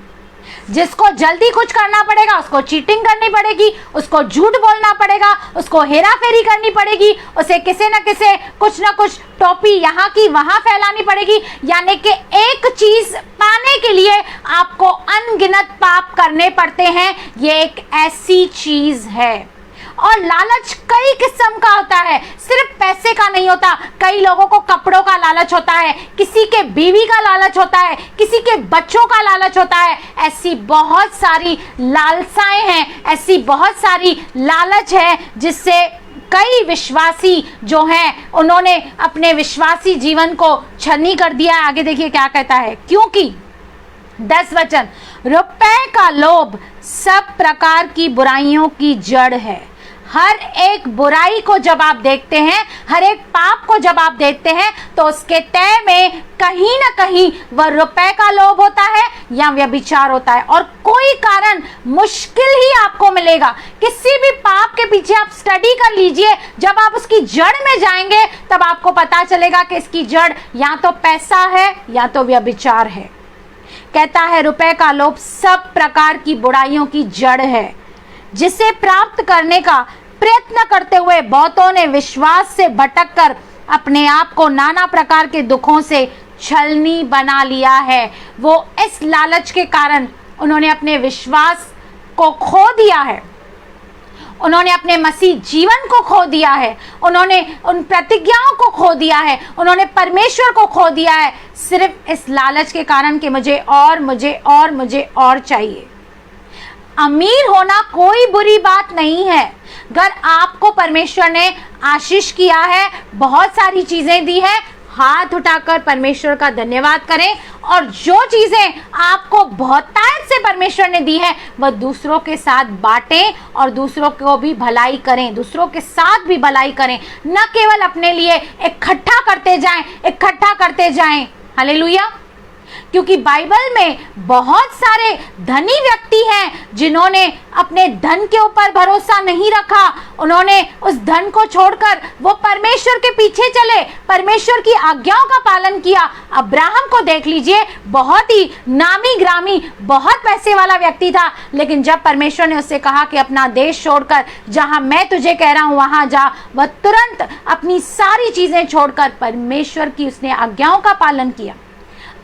जिसको जल्दी कुछ करना पड़ेगा उसको चीटिंग करनी पड़ेगी, उसको झूठ बोलना पड़ेगा, उसको हेरा फेरी करनी पड़ेगी, उसे किसी न किसी कुछ ना कुछ टोपी यहाँ की वहां फैलानी पड़ेगी। यानी कि एक चीज पाने के लिए आपको अनगिनत पाप करने पड़ते हैं। ये एक ऐसी चीज है। और लालच कई किस्म का होता है, सिर्फ पैसे का नहीं होता। कई लोगों को कपड़ों का लालच होता है, किसी के बीवी का लालच होता है, किसी के बच्चों का लालच होता है। ऐसी बहुत सारी लालसाएं हैं, ऐसी बहुत सारी लालच है जिससे कई विश्वासी जो हैं उन्होंने अपने विश्वासी जीवन को छलनी कर दिया। आगे देखिए क्या कहता है, क्योंकि 10 वचन, रुपए का लोभ सब प्रकार की बुराइयों की जड़ है। हर एक बुराई को जब आप देखते हैं, हर एक पाप को जब आप देखते हैं, तो उसके तय में कहीं ना कहीं वह रुपए का लोभ होता है या व्यभिचार होता है। और कोई कारण मुश्किल ही आपको मिलेगा। किसी भी पाप के पीछे आप स्टडी कर लीजिए, जब आप उसकी जड़ में जाएंगे तब आपको पता चलेगा कि इसकी जड़ या तो पैसा है या तो व्यभिचार है। कहता है रुपए का लोभ सब प्रकार की बुराइयों की जड़ है, जिसे प्राप्त करने का प्रयत्न करते हुए बहुतों ने विश्वास से भटककर अपने आप को नाना प्रकार के दुखों से छलनी बना लिया है। वो इस लालच के कारण उन्होंने अपने विश्वास को खो दिया है, उन्होंने अपने मसीह जीवन को खो दिया है, उन्होंने उन प्रतिज्ञाओं को खो दिया है, उन्होंने परमेश्वर को खो दिया है, सिर्फ इस लालच के कारण कि मुझे और चाहिए। अमीर होना कोई बुरी बात नहीं है। अगर आपको परमेश्वर ने आशीष किया है, बहुत सारी चीजें दी है, हाथ उठाकर परमेश्वर का धन्यवाद करें। और जो चीजें आपको बहुतायत से परमेश्वर ने दी है वह दूसरों के साथ बांटें और दूसरों को भी भलाई करें, दूसरों के साथ भी भलाई करें, न केवल अपने लिए इकट्ठा करते जाएं। हालेलुया। क्योंकि बाइबल में बहुत सारे धनी व्यक्ति हैं जिन्होंने अपने धन के ऊपर भरोसा नहीं रखा। उन्होंने उस धन को छोड़कर वो परमेश्वर के पीछे चले, परमेश्वर की आज्ञाओं का पालन किया। अब्राहम को देख लीजिए, बहुत ही नामी ग्रामी, बहुत पैसे वाला व्यक्ति था, लेकिन जब परमेश्वर ने उससे कहा कि अपना देश छोड़कर जहां मैं तुझे कह रहा हूं वहां जा, वह तुरंत अपनी सारी चीजें छोड़कर परमेश्वर की उसने आज्ञाओं का पालन किया।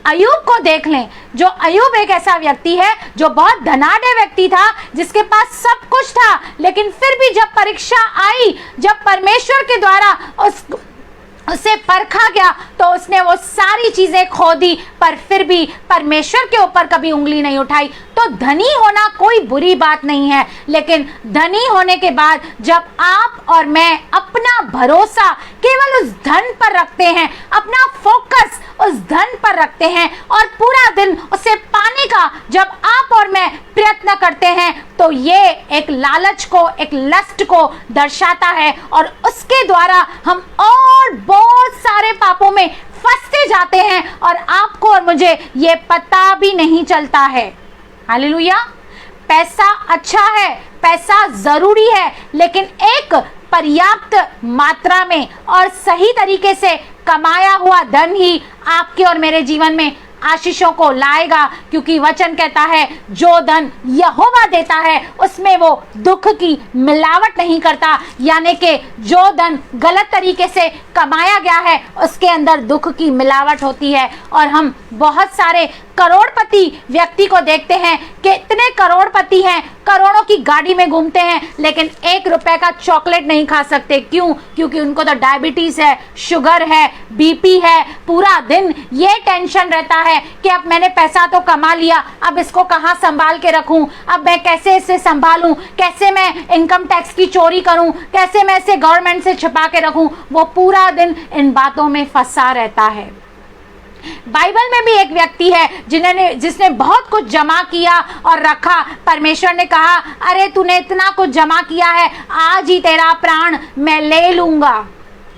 अयूब को देख लें, जो अयूब एक ऐसा व्यक्ति है जो बहुत धनाढ्य व्यक्ति था, जिसके पास सब कुछ था, लेकिन फिर भी जब परीक्षा आई, जब परमेश्वर के द्वारा उसे परखा गया, तो उसने वो सारी चीजें खो दी, पर फिर भी परमेश्वर के ऊपर कभी उंगली नहीं उठाई। तो धनी होना कोई बुरी बात नहीं है, लेकिन धनी होने के बाद जब आप और मैं अपना भरोसा केवल उस धन पर रखते हैं, अपना फोकस उस धन पर रखते हैं और पूरा दिन उसे पाने का जब आप और मैं प्रयत्न करते हैं, तो ये एक लालच को, एक लस्ट को दर्शाता है और उसके द्वारा हम और बहुत सारे पापों में फंसते जाते हैं और आपको और मुझे ये पता भी नहीं चलता है। हालेलुया। पैसा अच्छा है, पैसा जरूरी है, लेकिन एक पर्याप्त मात्रा में और सही तरीके से कमाया हुआ धन ही आपके और मेरे जीवन में आशीषों को लाएगा। क्योंकि वचन कहता है जो धन यहोवा देता है उसमें वो दुख की मिलावट नहीं करता। यानी कि जो धन गलत तरीके से कमाया गया है उसके अंदर दुख की मिलावट होती है और हम बहुत सारे करोड़पति व्यक्ति को देखते हैं कि इतने करोड़पति हैं, करोड़ों की गाड़ी में घूमते हैं, लेकिन 1 रुपए का चॉकलेट नहीं खा सकते। क्यों? क्योंकि उनको तो डायबिटीज है, शुगर है, बीपी है। पूरा दिन ये टेंशन रहता है कि अब मैंने पैसा तो कमा लिया, अब इसको कहाँ संभाल के रखूं, अब मैं कैसे इसे संभालूं, कैसे मैं इनकम टैक्स की चोरी करूं, कैसे मैं इसे गवर्नमेंट से छिपा के रखूं। वो पूरा दिन इन बातों में फंसा रहता है। बाइबल में भी एक व्यक्ति है जिसने बहुत कुछ जमा किया और रखा। परमेश्वर ने कहा, अरे तूने इतना कुछ जमा किया है, आज ही तेरा प्राण मैं ले लूंगा।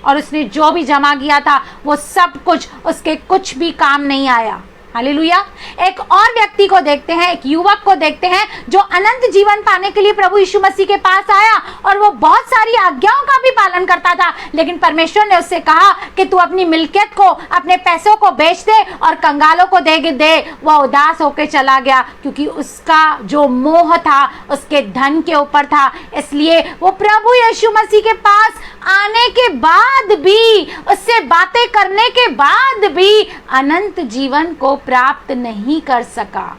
और उसने जो भी जमा किया था वो सब कुछ उसके कुछ भी काम नहीं आया। हालेलुया। एक और व्यक्ति को देखते हैं, एक युवक को देखते हैं जो अनंत जीवन पाने के लिए प्रभु यीशु मसीह के पास आया और वो बहुत सारी आज्ञाओं का भी पालन करता था, लेकिन परमेश्वर ने उससे कहा कि तू अपनी मिल्कियत को, अपने पैसों को बेच दे और कंगालों को दे। वह उदास होकर चला गया क्योंकि उसका जो मोह था उसके धन के ऊपर था। इसलिए वो प्रभु यीशु मसीह के पास आने के बाद भी, उससे बातें करने के बाद भी अनंत जीवन को प्राप्त नहीं कर सका।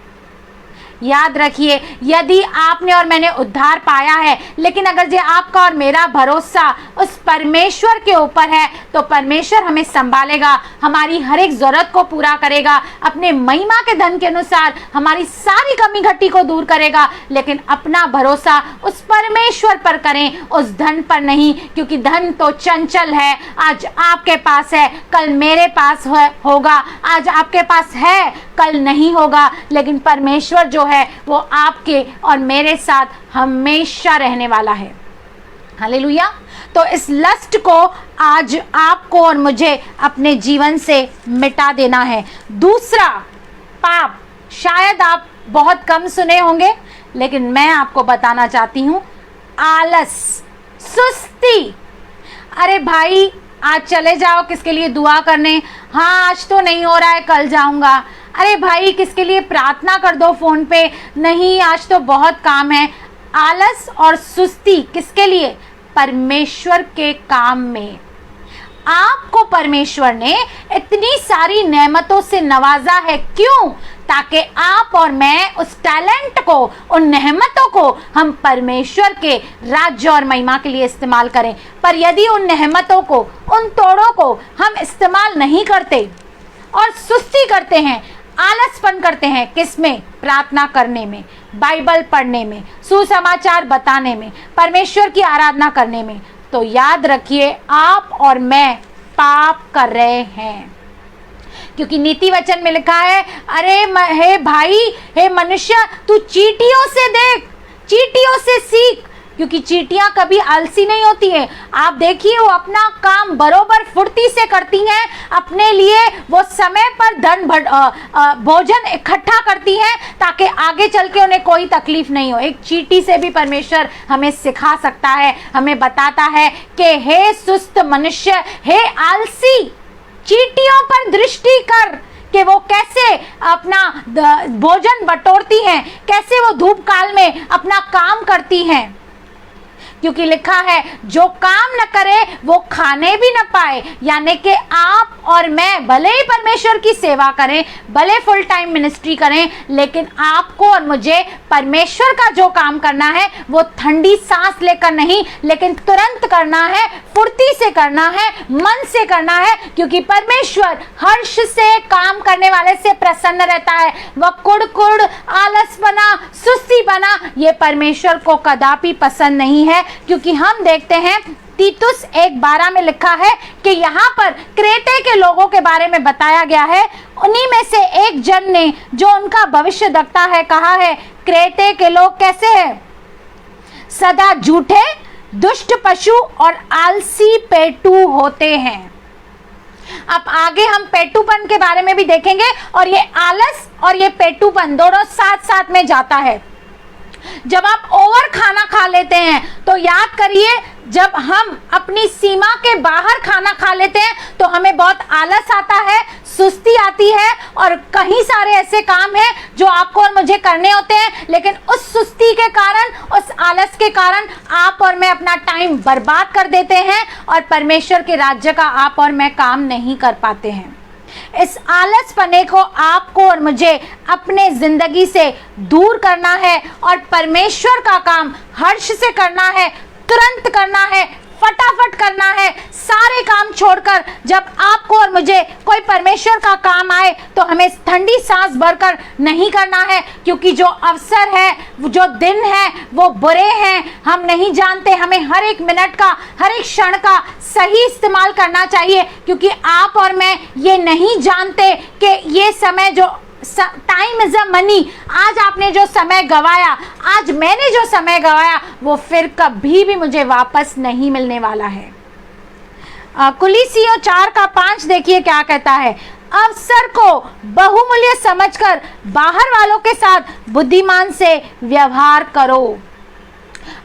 याद रखिए, यदि आपने और मैंने उद्धार पाया है, लेकिन अगर जो आपका और मेरा भरोसा उस परमेश्वर के ऊपर है, तो परमेश्वर हमें संभालेगा, हमारी हर एक जरूरत को पूरा करेगा, अपने महिमा के धन के अनुसार हमारी सारी कमी घटी को दूर करेगा। लेकिन अपना भरोसा उस परमेश्वर पर करें, उस धन पर नहीं, क्योंकि धन तो चंचल है। आज आपके पास है, कल मेरे पास होगा, आज आपके पास है, कल नहीं होगा। लेकिन परमेश्वर जो है वो आपके और मेरे साथ हमेशा रहने वाला है। हालेलुया। तो इस लस्ट को आज आपको और मुझे अपने जीवन से मिटा देना है। दूसरा पाप शायद आप बहुत कम सुने होंगे, लेकिन मैं आपको बताना चाहती हूं, आलस, सुस्ती। अरे भाई आज चले जाओ किसके लिए दुआ करने, हाँ आज तो नहीं हो रहा है, कल जाऊंगा। अरे भाई किसके लिए प्रार्थना कर दो फोन पे, नहीं आज तो बहुत काम है। आलस और सुस्ती किसके लिए? परमेश्वर के काम में। आपको परमेश्वर ने इतनी सारी नेमतों से नवाजा है, क्यों? ताकि आप और मैं उस टैलेंट को, उन नेमतों को हम परमेश्वर के राज्य और महिमा के लिए इस्तेमाल करें। पर यदि उन नेमतों को, उन तोड़ों को हम इस्तेमाल नहीं करते और सुस्ती करते हैं, आलसपन करते हैं, किसमें? प्रार्थना करने में, बाइबल पढ़ने में, सुसमाचार बताने में, परमेश्वर की आराधना करने में, तो याद रखिए आप और मैं पाप कर रहे हैं। क्योंकि नीति वचन में लिखा है, अरे हे भाई, हे मनुष्य, तू चींटियों से देख, चींटियों से सीख, क्योंकि चींटियां कभी आलसी नहीं होती हैं। आप देखिए वो अपना काम बरोबर फुर्ती से करती हैं, अपने लिए वो समय पर भोजन इकट्ठा करती हैं ताकि आगे चल के उन्हें कोई तकलीफ नहीं हो। एक चींटी से भी परमेश्वर हमें सिखा सकता है, हमें बताता है कि हे सुस्त मनुष्य, हे आलसी, चींटियों पर दृष्टि कर कि वो कैसे अपना भोजन बटोरती हैं, कैसे वो धूप काल में अपना काम करती हैं। क्योंकि लिखा है जो काम न करे वो खाने भी न पाए। यानी कि आप और मैं भले ही परमेश्वर की सेवा करें, भले फुल टाइम मिनिस्ट्री करें, लेकिन आपको और मुझे परमेश्वर का जो काम करना है वो ठंडी सांस लेकर नहीं, लेकिन तुरंत करना है, फुर्ती से करना है, मन से करना है। क्योंकि परमेश्वर हर्ष से काम करने वाले से प्रसन्न रहता है। वह कुड़ आलस बना, सुस्ती बना, ये परमेश्वर को कदापि पसंद नहीं है। क्योंकि हम देखते हैं तीतुस 1:12 में लिखा है कि यहाँ पर क्रेते के लोगों के बारे में बताया गया है। उन्हीं में से एक जन ने जो उनका भविष्य देखता है कहा है, क्रेते के लोग कैसे हैं? सदा झूठे, दुष्ट पशु और आलसी पेटू होते हैं। अब आगे हम पेटूपन के बारे में भी देखेंगे, और ये आलस और ये पेटूपन दोनों साथ साथ में जाता है। जब आप ओवर खाना खा लेते हैं तो याद करिए, जब हम अपनी सीमा के बाहर खाना खा लेते हैं तो हमें बहुत आलस आता है, सुस्ती आती है, और कई सारे ऐसे काम हैं जो आपको और मुझे करने होते हैं, लेकिन उस सुस्ती के कारण, उस आलस के कारण आप और मैं अपना टाइम बर्बाद कर देते हैं और परमेश्वर के राज्य का आप और मैं काम नहीं कर पाते हैं। इस आलसपने को आपको और मुझे अपने जिंदगी से दूर करना है और परमेश्वर का काम हर्ष से करना है, तुरंत करना है, फटाफट करना है। सारे काम छोड़कर जब आपको और मुझे कोई परमेश्वर का काम आए तो हमें ठंडी सांस भरकर नहीं करना है, क्योंकि जो अवसर है, जो दिन है, वो बुरे हैं, हम नहीं जानते। हमें हर एक मिनट का, हर एक क्षण का सही इस्तेमाल करना चाहिए, क्योंकि आप और मैं ये नहीं जानते कि ये समय जो टाइम इज अ मनी, आज आपने जो समय गवाया, आज मैंने जो समय गवाया, वो फिर कभी भी मुझे वापस नहीं मिलने वाला है। कुलीसियों 4:5 देखिए क्या कहता है। अवसर को बहुमूल्य समझकर बाहर वालों के साथ बुद्धिमान से व्यवहार करो।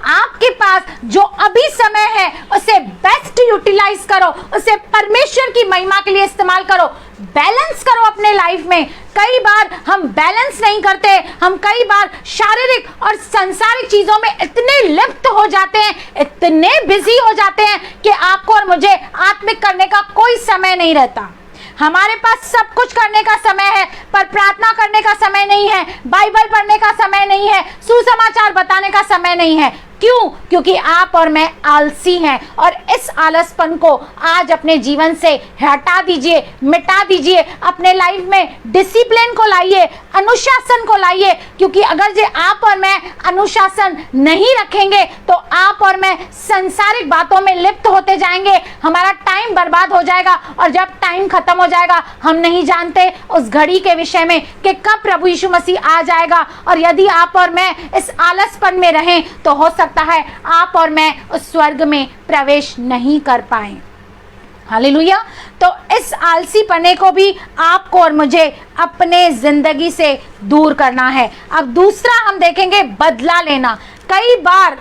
आपके पास जो अभी समय है उसे बेस्ट यूटिलाइज करो, उसे परमेश्वर की महिमा के लिए इस्तेमाल करो, बैलेंस करो अपने लाइफ में। कई बार हम बैलेंस नहीं करते, हम कई बार शारीरिक और सांसारिक चीजों में इतने लिप्त हो जाते हैं, इतने बिजी हो जाते हैं कि आपको और मुझे आत्मिक करने का कोई समय नहीं रहता। हमारे पास सब कुछ करने का समय है, पर प्रार्थना करने का समय नहीं है, बाइबल पढ़ने का समय नहीं है, सुसमाचार बताने का समय नहीं है। क्यों? क्योंकि आप और मैं आलसी हैं, और इस आलसपन को आज अपने जीवन से हटा दीजिए, मिटा दीजिए। अपने लाइफ में डिसिप्लिन को लाइए, अनुशासन को लाइए, क्योंकि अगर जे आप और मैं अनुशासन नहीं रखेंगे तो आप और मैं सांसारिक बातों में लिप्त होते जाएंगे, हमारा टाइम बर्बाद हो जाएगा, और जब टाइम खत्म हो जाएगा हम नहीं जानते उस घड़ी के विषय में कि कब प्रभु यीशु मसीह आ जाएगा। और यदि आप और मैं इस आलसपन में रहें तो हो सकता है आप और मैं उस स्वर्ग में प्रवेश नहीं कर पाए। हालेलुया। तो इस आलसी पने को भी आपको और मुझे अपने जिंदगी से दूर करना है। अब दूसरा हम देखेंगे बदला लेना। कई बार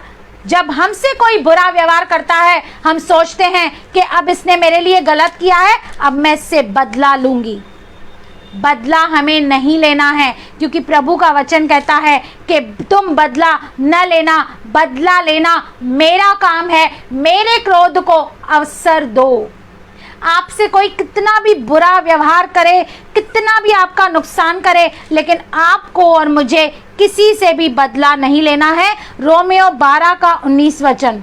जब हमसे कोई बुरा व्यवहार करता है हम सोचते हैं कि अब इसने मेरे लिए गलत किया है, अब मैं इससे बदला लूंगी। बदला हमें नहीं लेना है, क्योंकि प्रभु का वचन कहता है कि तुम बदला न लेना, बदला लेना मेरा काम है, मेरे क्रोध को अवसर दो। आपसे कोई कितना भी बुरा व्यवहार करे, कितना भी आपका नुकसान करे, लेकिन आपको और मुझे किसी से भी बदला नहीं लेना है। रोमियो 12:19 वचन,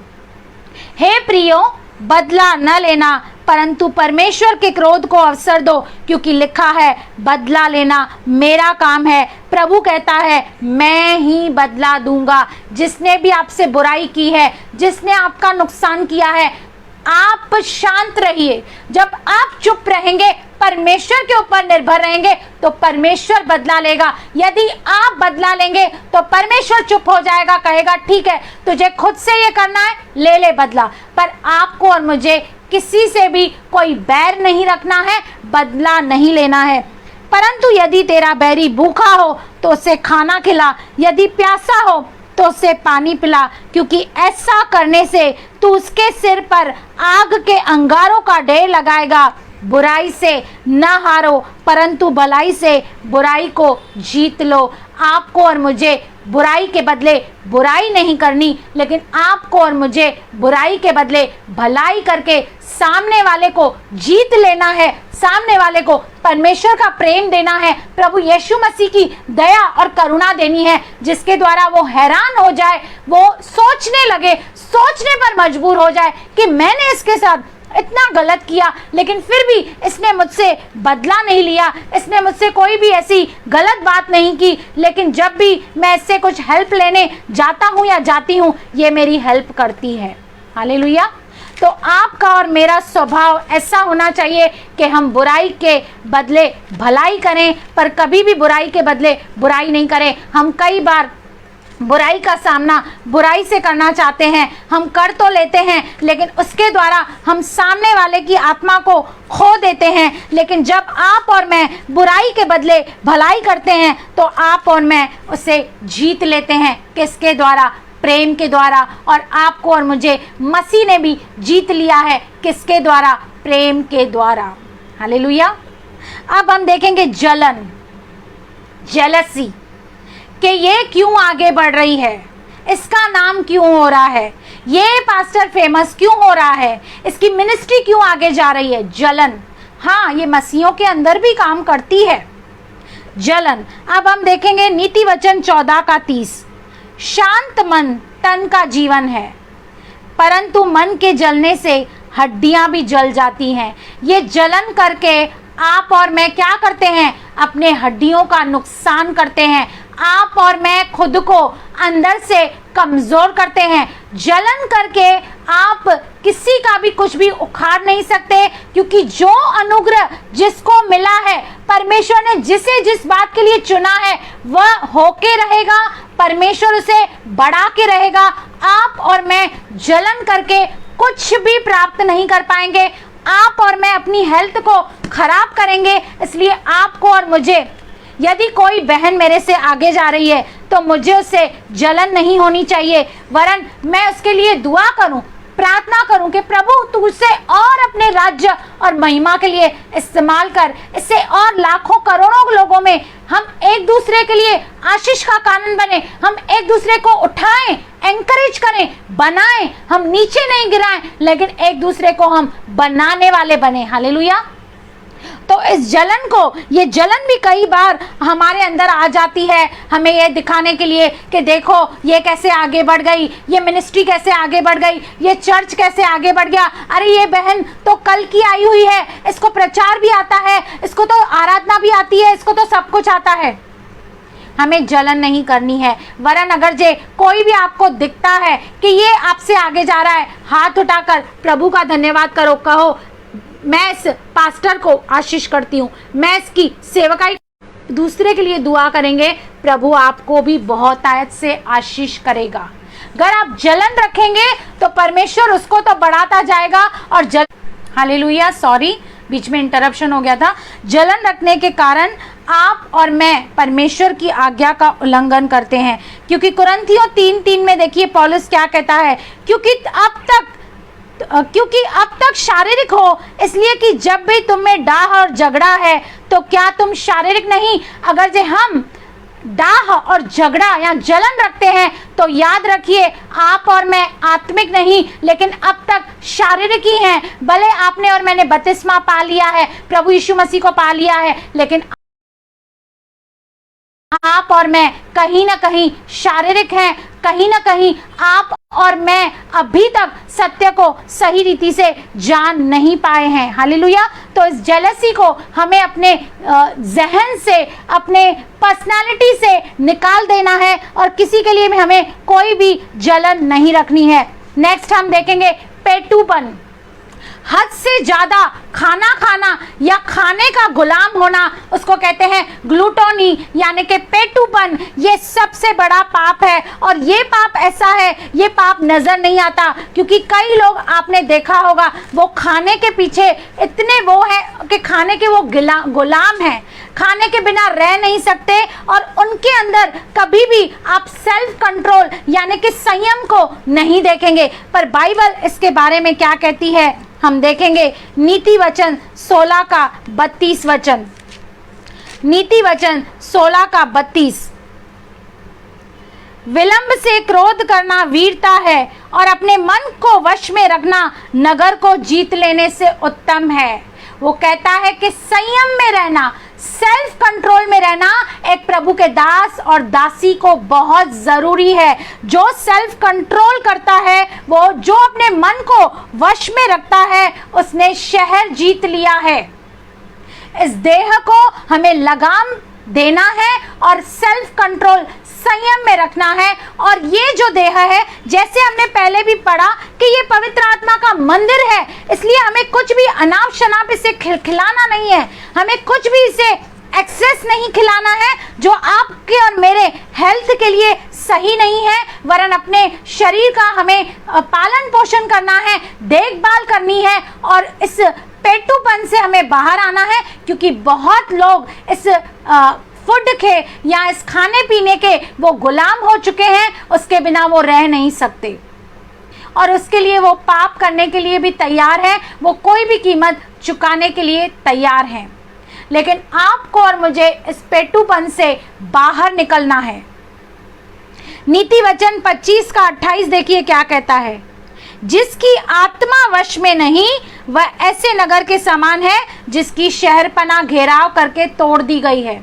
हे प्रियो बदला न लेना, परंतु परमेश्वर के क्रोध को अवसर दो, क्योंकि लिखा है बदला लेना मेरा काम है। प्रभु कहता है मैं ही बदला दूंगा। जिसने भी आपसे बुराई की है, जिसने आपका नुकसान किया है, आप शांत रहिए। जब आप चुप रहेंगे, परमेश्वर के ऊपर निर्भर रहेंगे, तो परमेश्वर बदला लेगा। यदि आप बदला लेंगे तो परमेश्वर चुप हो जाएगा, कहेगा ठीक है तुझे खुद से ये करना है, ले ले बदला। पर आपको और मुझे किसी से भी कोई बैर नहीं रखना है, बदला नहीं लेना है। परंतु यदि तेरा बैरी भूखा हो तो उसे खाना खिला, यदि प्यासा हो तो उसे पानी पिला, क्योंकि ऐसा करने से तू उसके सिर पर आग के अंगारों का ढेर लगाएगा। बुराई से न हारो, परंतु भलाई से बुराई को जीत लो। आपको और मुझे बुराई के बदले बुराई नहीं करनी, लेकिन आपको और मुझे बुराई के बदले भलाई करके सामने वाले को जीत लेना है, सामने वाले को परमेश्वर का प्रेम देना है, प्रभु यीशु मसीह की दया और करुणा देनी है, जिसके द्वारा वो हैरान हो जाए, वो सोचने लगे, सोचने पर मजबूर हो जाए कि मैंने इसके साथ इतना गलत किया, लेकिन फिर भी इसने मुझसे बदला नहीं लिया, इसने मुझसे कोई भी ऐसी गलत बात नहीं की, लेकिन जब भी मैं इससे कुछ हेल्प लेने जाता हूँ या जाती हूँ, ये मेरी हेल्प करती है। हालेलुया। तो आपका और मेरा स्वभाव ऐसा होना चाहिए कि हम बुराई के बदले भलाई करें, पर कभी भी बुराई के बदले बुराई नहीं करें। हम कई बार बुराई का सामना बुराई से करना चाहते हैं, हम कर तो लेते हैं, लेकिन उसके द्वारा हम सामने वाले की आत्मा को खो देते हैं। लेकिन जब आप और मैं बुराई के बदले भलाई करते हैं तो आप और मैं उसे जीत लेते हैं। किसके द्वारा? प्रेम के द्वारा। और आपको और मुझे मसीह ने भी जीत लिया है। किसके द्वारा? प्रेम के द्वारा। हालेलुया। अब हम देखेंगे जलन, जेलसी, कि ये क्यों आगे बढ़ रही है, इसका नाम क्यों हो रहा है, ये पास्टर फेमस क्यों हो रहा है, इसकी मिनिस्ट्री क्यों आगे जा रही है। जलन, हाँ, ये मसीहों के अंदर भी काम करती है। जलन, अब हम देखेंगे नीति वचन 14 का 30। शांत मन तन का जीवन है, परंतु मन के जलने से हड्डियां भी जल जाती हैं। ये जलन करके आप और मैं क्या करते हैं? अपने हड्डियों का नुकसान करते हैं। आप और मैं खुद को अंदर से कमजोर करते हैं। जलन करके आप किसी का भी कुछ भी उखाड़ नहीं सकते, क्योंकि जो अनुग्रह जिसको मिला है, परमेश्वर ने जिसे जिस बात के लिए चुना है, वह होके रहेगा। परमेश्वर उसे बढ़ा के रहेगा। आप और मैं जलन करके कुछ भी प्राप्त नहीं कर पाएंगे। आप और मैं अपनी हेल्थ को खराब करेंगे। इसलिए आपको और मुझे, यदि कोई बहन मेरे से आगे जा रही है तो मुझे उससे जलन नहीं होनी चाहिए, वरन मैं उसके लिए दुआ करूं, प्रार्थना करूं कि प्रभु तू उसे और अपने राज्य और महिमा के लिए इस्तेमाल कर। इससे और लाखों करोड़ों लोगों में हम एक दूसरे के लिए आशीष का कारण बने। हम एक दूसरे को उठाएं, एनकरेज करें, बनाएं। हम नीचे नहीं गिराएं, लेकिन एक दूसरे को हम बनाने वाले बने। हालेलुया। तो इस जलन को, ये जलन भी कई बार हमारे अंदर आ जाती है, हमें ये दिखाने के लिए कि देखो ये कैसे आगे बढ़ गई, ये मिनिस्ट्री कैसे आगे बढ़ गई, ये चर्च कैसे आगे बढ़ गया। अरे ये बहन तो कल की आई हुई है, इसको प्रचार भी आता है, इसको तो आराधना भी आती है, इसको तो सब कुछ आता है। हमें जलन नहीं करनी है, वरन अगर जे कोई भी आपको दिखता है कि ये आपसे आगे जा रहा है, हाथ उठाकर प्रभु का धन्यवाद करो, कहो मैं इस पास्टर को आशीष करती हूँ, मैं इसकी सेवकाई। दूसरे के लिए दुआ करेंगे, प्रभु आपको भी बहुत आयत से आशीष करेगा। अगर आप जलन रखेंगे तो परमेश्वर उसको तो बढ़ाता जाएगा। और हालेलुया, सॉरी बीच में इंटरप्शन हो गया था। जलन रखने के कारण आप और मैं परमेश्वर की आज्ञा का उल्लंघन करते हैं, क्योंकि कुरिन्थियों 3:3 में देखिए पौलुस क्या कहता है, क्योंकि अब तक शारीरिक हो, इसलिए कि जब भी तुम में डाह और झगड़ा है तो क्या तुम शारीरिक नहीं। अगर जे हम डाह और झगड़ा या जलन रखते हैं तो याद रखिए आप और मैं आत्मिक नहीं, लेकिन अब तक शारीरिक ही हैं। भले आपने और मैंने बपतिस्मा पा लिया है, प्रभु यीशु मसीह को पा लिया है, लेकिन आप और मैं कहीं ना कहीं शारीरिक हैं। कहीं ना कहीं आप और मैं अभी तक सत्य को सही रीति से जान नहीं पाए हैं। हालेलुया। तो इस जेलसी को हमें अपने जहन से, अपने पर्सनालिटी से निकाल देना है, और किसी के लिए भी हमें कोई भी जलन नहीं रखनी है। नेक्स्ट हम देखेंगे पेटूपन। हद से ज्यादा खाना खाना या खाने का गुलाम होना, उसको कहते हैं ग्लूटोनी, यानी कि पेटूपन। ये सबसे बड़ा पाप है, और ये पाप ऐसा है, ये पाप नजर नहीं आता, क्योंकि कई लोग आपने देखा होगा वो खाने के पीछे इतने वो है कि खाने के वो गुलाम हैं, खाने के बिना रह नहीं सकते, और उनके अंदर कभी भी आप सेल्फ कंट्रोल यानी कि संयम को नहीं देखेंगे। पर बाइबल इसके बारे में क्या कहती है हम देखेंगे। नीति वचन 16 का 32 वचन, नीति वचन 16 का 32। विलंब से क्रोध करना वीरता है, और अपने मन को वश में रखना नगर को जीत लेने से उत्तम है। वो कहता है कि संयम में रहना, सेल्फ कंट्रोल में रहना एक प्रभु के दास और दासी को बहुत जरूरी है। जो सेल्फ कंट्रोल करता है, वो जो अपने मन को वश में रखता है, उसने शहर जीत लिया है। इस देह को हमें लगाम देना है और सेल्फ कंट्रोल, संयम में रखना है। और ये जो देह है, जैसे हमने पहले भी पढ़ा कि ये पवित्र आत्मा का मंदिर है, इसलिए हमें कुछ भी अनाप शनाप इसे खिलाना नहीं है, हमें कुछ भी इसे एक्सेस नहीं खिलाना है जो आपके और मेरे हेल्थ के लिए सही नहीं है। वरन अपने शरीर का हमें पालन पोषण करना है, देखभाल करनी है, और इस पेटूपन से हमें बाहर आना है, क्योंकि बहुत लोग इस फूड के या इस खाने पीने के वो गुलाम हो चुके हैं, उसके बिना वो रह नहीं सकते, और उसके लिए वो पाप करने के लिए भी तैयार हैं, वो कोई भी कीमत चुकाने के लिए तैयार हैं। लेकिन आपको और मुझे इस पेटूपन से बाहर निकलना है। नीति वचन 25 का 28 देखिए क्या कहता है, जिसकी आत्मा वश में नहीं वह ऐसे नगर के समान है जिसकी शहरपनाह घेराव करके तोड़ दी गई है।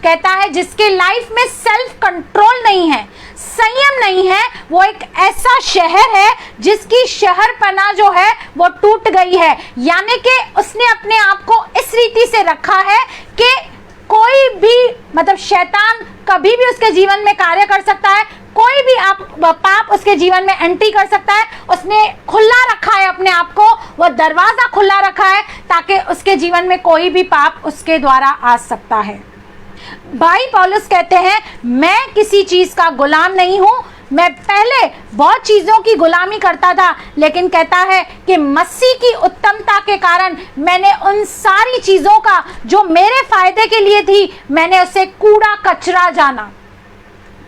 कहता है जिसके लाइफ में सेल्फ कंट्रोल नहीं है, संयम नहीं है, वो एक ऐसा शहर है जिसकी शहरपनाह जो है वो टूट गई है। यानी कि उसने अपने आप को इस रीति से रखा है कि कोई भी मतलब शैतान कभी भी उसके जीवन में कार्य कर सकता है, कोई भी पाप उसके जीवन में एंट्री कर सकता है। उसने खुला रखा है अपने आप को, वो दरवाजा खुला रखा है ताकि उसके जीवन में कोई भी पाप उसके द्वारा आ सकता है। भाई पौलुस कहते हैं मैं किसी चीज का गुलाम नहीं हूं, मैं पहले बहुत चीजों की गुलामी करता था, लेकिन कहता है कि मसीह की उत्तमता के कारण मैंने उन सारी चीजों का जो मेरे फायदे के लिए थी, मैंने उसे कूड़ा कचरा जाना।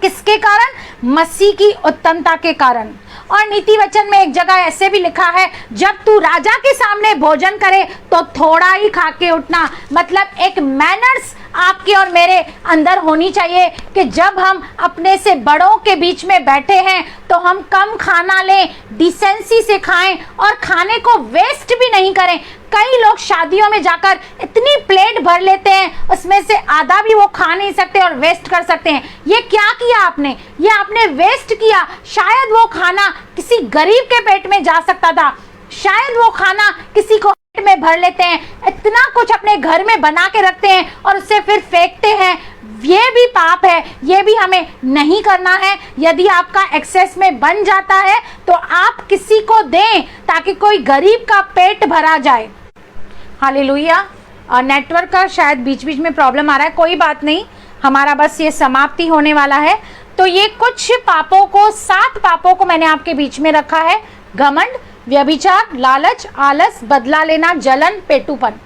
किसके कारण? मसीह की उत्तमता के कारण। और नीति वचन में एक जगह ऐसे भी लिखा है, जब तू राजा के सामने भोजन करे तो थोड़ा ही खा के उठना। मतलब एक मैनर्स आपके और मेरे अंदर होनी चाहिए कि जब हम अपने से बड़ों के बीच में बैठे हैं तो हम कम खाना लें, डिसेंसी से खाएं और खाने को वेस्ट भी नहीं करें। कई लोग शादियों में जाकर इतनी प्लेट भर लेते हैं, उसमें से आधा भी वो खा नहीं सकते और वेस्ट कर सकते हैं। ये क्या किया आपने? ये आपने वेस्ट किया। शायद वो खाना किसी गरीब के पेट में जा सकता था, शायद वो खाना किसी को पेट में भर लेते हैं। इतना कुछ अपने घर में बना के रखते हैं और उसे फिर फेंकते हैं। ये भी पाप है, ये भी हमें नहीं करना है। यदि आपका एक्सेस में बन जाता है तो आप किसी को दें ताकि कोई गरीब का पेट भरा जाए। हालेलुया। और नेटवर्क का शायद बीच बीच में प्रॉब्लम आ रहा है, कोई बात नहीं, हमारा बस ये समाप्ति होने वाला है। तो ये कुछ पापों को, 7 पापों को मैंने आपके बीच में रखा है। घमंड, व्यभिचार, लालच, आलस, बदला लेना, जलन, पेटूपन।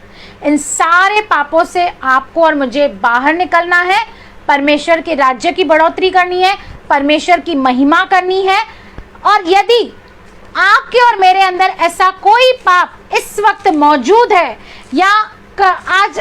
इन सारे पापों से आपको और मुझे बाहर निकलना है। परमेश्वर के राज्य की बढ़ोतरी करनी है, परमेश्वर की महिमा करनी है। और यदि आपके और मेरे अंदर ऐसा कोई पाप इस वक्त मौजूद है या आज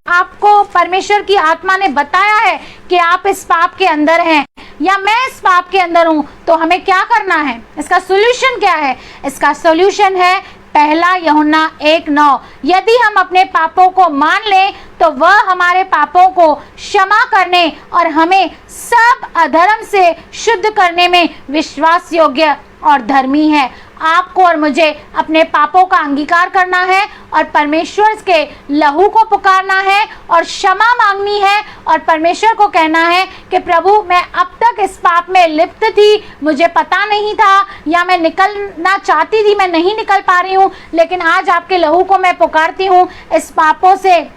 आपको परमेश्वर की आत्मा ने बताया है कि आप इस पाप के अंदर हैं या मैं इस पाप के अंदर हूं, तो हमें क्या करना है? इसका सॉल्यूशन क्या है? इसका सॉल्यूशन है पहला यूहन्ना 1:9। यदि हम अपने पापों को मान लें तो वह हमारे पापों को क्षमा करने और हमें सब अधर्म से शुद्ध करने में विश्वास योग्य और धर्मी है। आपको और मुझे अपने पापों का अंगीकार करना है और परमेश्वर के लहू को पुकारना है और क्षमा मांगनी है और परमेश्वर को कहना है कि प्रभु मैं अब तक इस पाप में लिप्त थी, मुझे पता नहीं था, या मैं निकलना चाहती थी, मैं नहीं निकल पा रही हूँ, लेकिन आज आपके लहू को मैं पुकारती हूँ। इस पापों से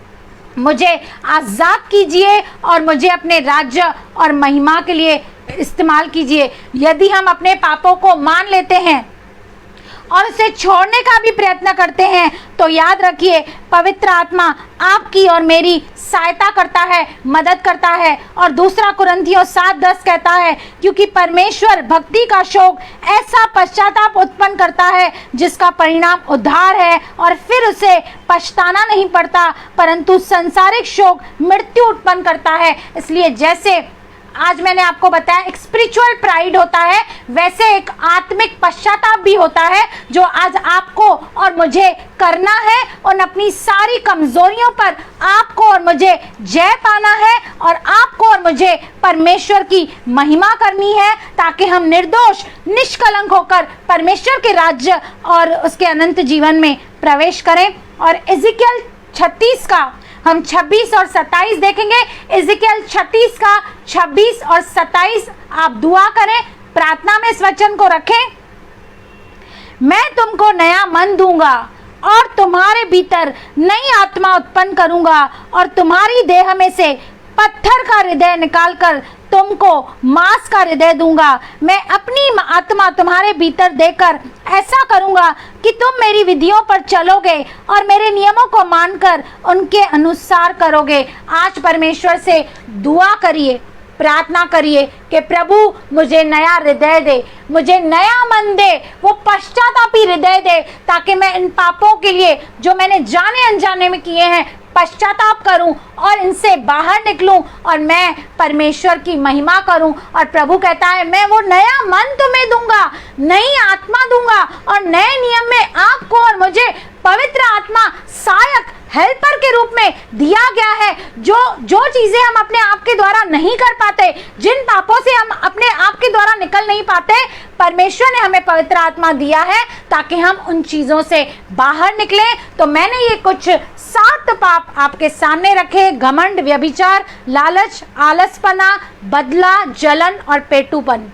मुझे आज़ाद कीजिए और मुझे अपने राज्य और महिमा के लिए इस्तेमाल कीजिए। यदि हम अपने पापों को मान लेते हैं और उसे छोड़ने का भी प्रयत्न करते हैं तो याद रखिए पवित्र आत्मा आपकी और मेरी सहायता करता है, मदद करता है। और दूसरा कुरिन्थियों 7:10 कहता है क्योंकि परमेश्वर भक्ति का शोक ऐसा पश्चाताप उत्पन्न करता है जिसका परिणाम उद्धार है और फिर उसे पछताना नहीं पड़ता, परंतु संसारिक शोक मृत्यु उत्पन्न करता है। इसलिए जैसे आज मैंने आपको बताया एक स्पिरिचुअल प्राइड होता है, वैसे एक आत्मिक पश्चाताप भी होता है जो आज आपको और मुझे करना है और अपनी सारी कमजोरियों पर आपको और मुझे जय पाना है और आपको और मुझे परमेश्वर की महिमा करनी है ताकि हम निर्दोष निष्कलंक होकर परमेश्वर के राज्य और उसके अनंत जीवन में प्रवेश करें। और इज़िकियल 36 का हम 26 और 27 देखेंगे। इज़िकियल 36 का 26 और 27 आप दुआ करें, प्रार्थना में इस वचन को रखें। मैं तुमको नया मन दूंगा और तुम्हारे भीतर नई आत्मा उत्पन्न करूंगा और तुम्हारी देह में से पत्थर का हृदय निकालकर तुमको मांस का हृदय दूंगा। मैं अपनी आत्मा तुम्हारे भीतर देकर ऐसा करूंगा कि तुम मेरी विधियों पर चलोगे और मेरे नियमों को मानकर उनके अनुसार करोगे। आज परमेश्वर से दुआ करिए, प्रार्थना करिए कि प्रभु मुझे नया हृदय दे, मुझे नया मन दे, वो पश्चातापी हृदय दे ताकि मैं इन पापों के लिए जो मैंने जाने अनजाने में किए हैं पश्चाताप करूं और इनसे बाहर निकलूं और मैं परमेश्वर की महिमा करूं। और प्रभु कहता है मैं वो नया मन तुम्हें दूंगा, नई आत्मा दूंगा और नए नियम में आपको और मुझे पवित्र आत्मा सहायक हेल्पर के रूप में दिया गया है। जो चीजें हम अपने आप के द्वारा नहीं कर पाते, जिन पापों से हम अपने आप के द्वारा निकल नहीं पाते, परमेश्वर ने हमें पवित्र आत्मा दिया है ताकि हम उन चीजों से बाहर निकलें। तो मैंने ये कुछ 7 पाप आपके सामने रखे: घमंड, व्यभिचार, लालच, आलसपना, बदला, जलन और पेटूपन।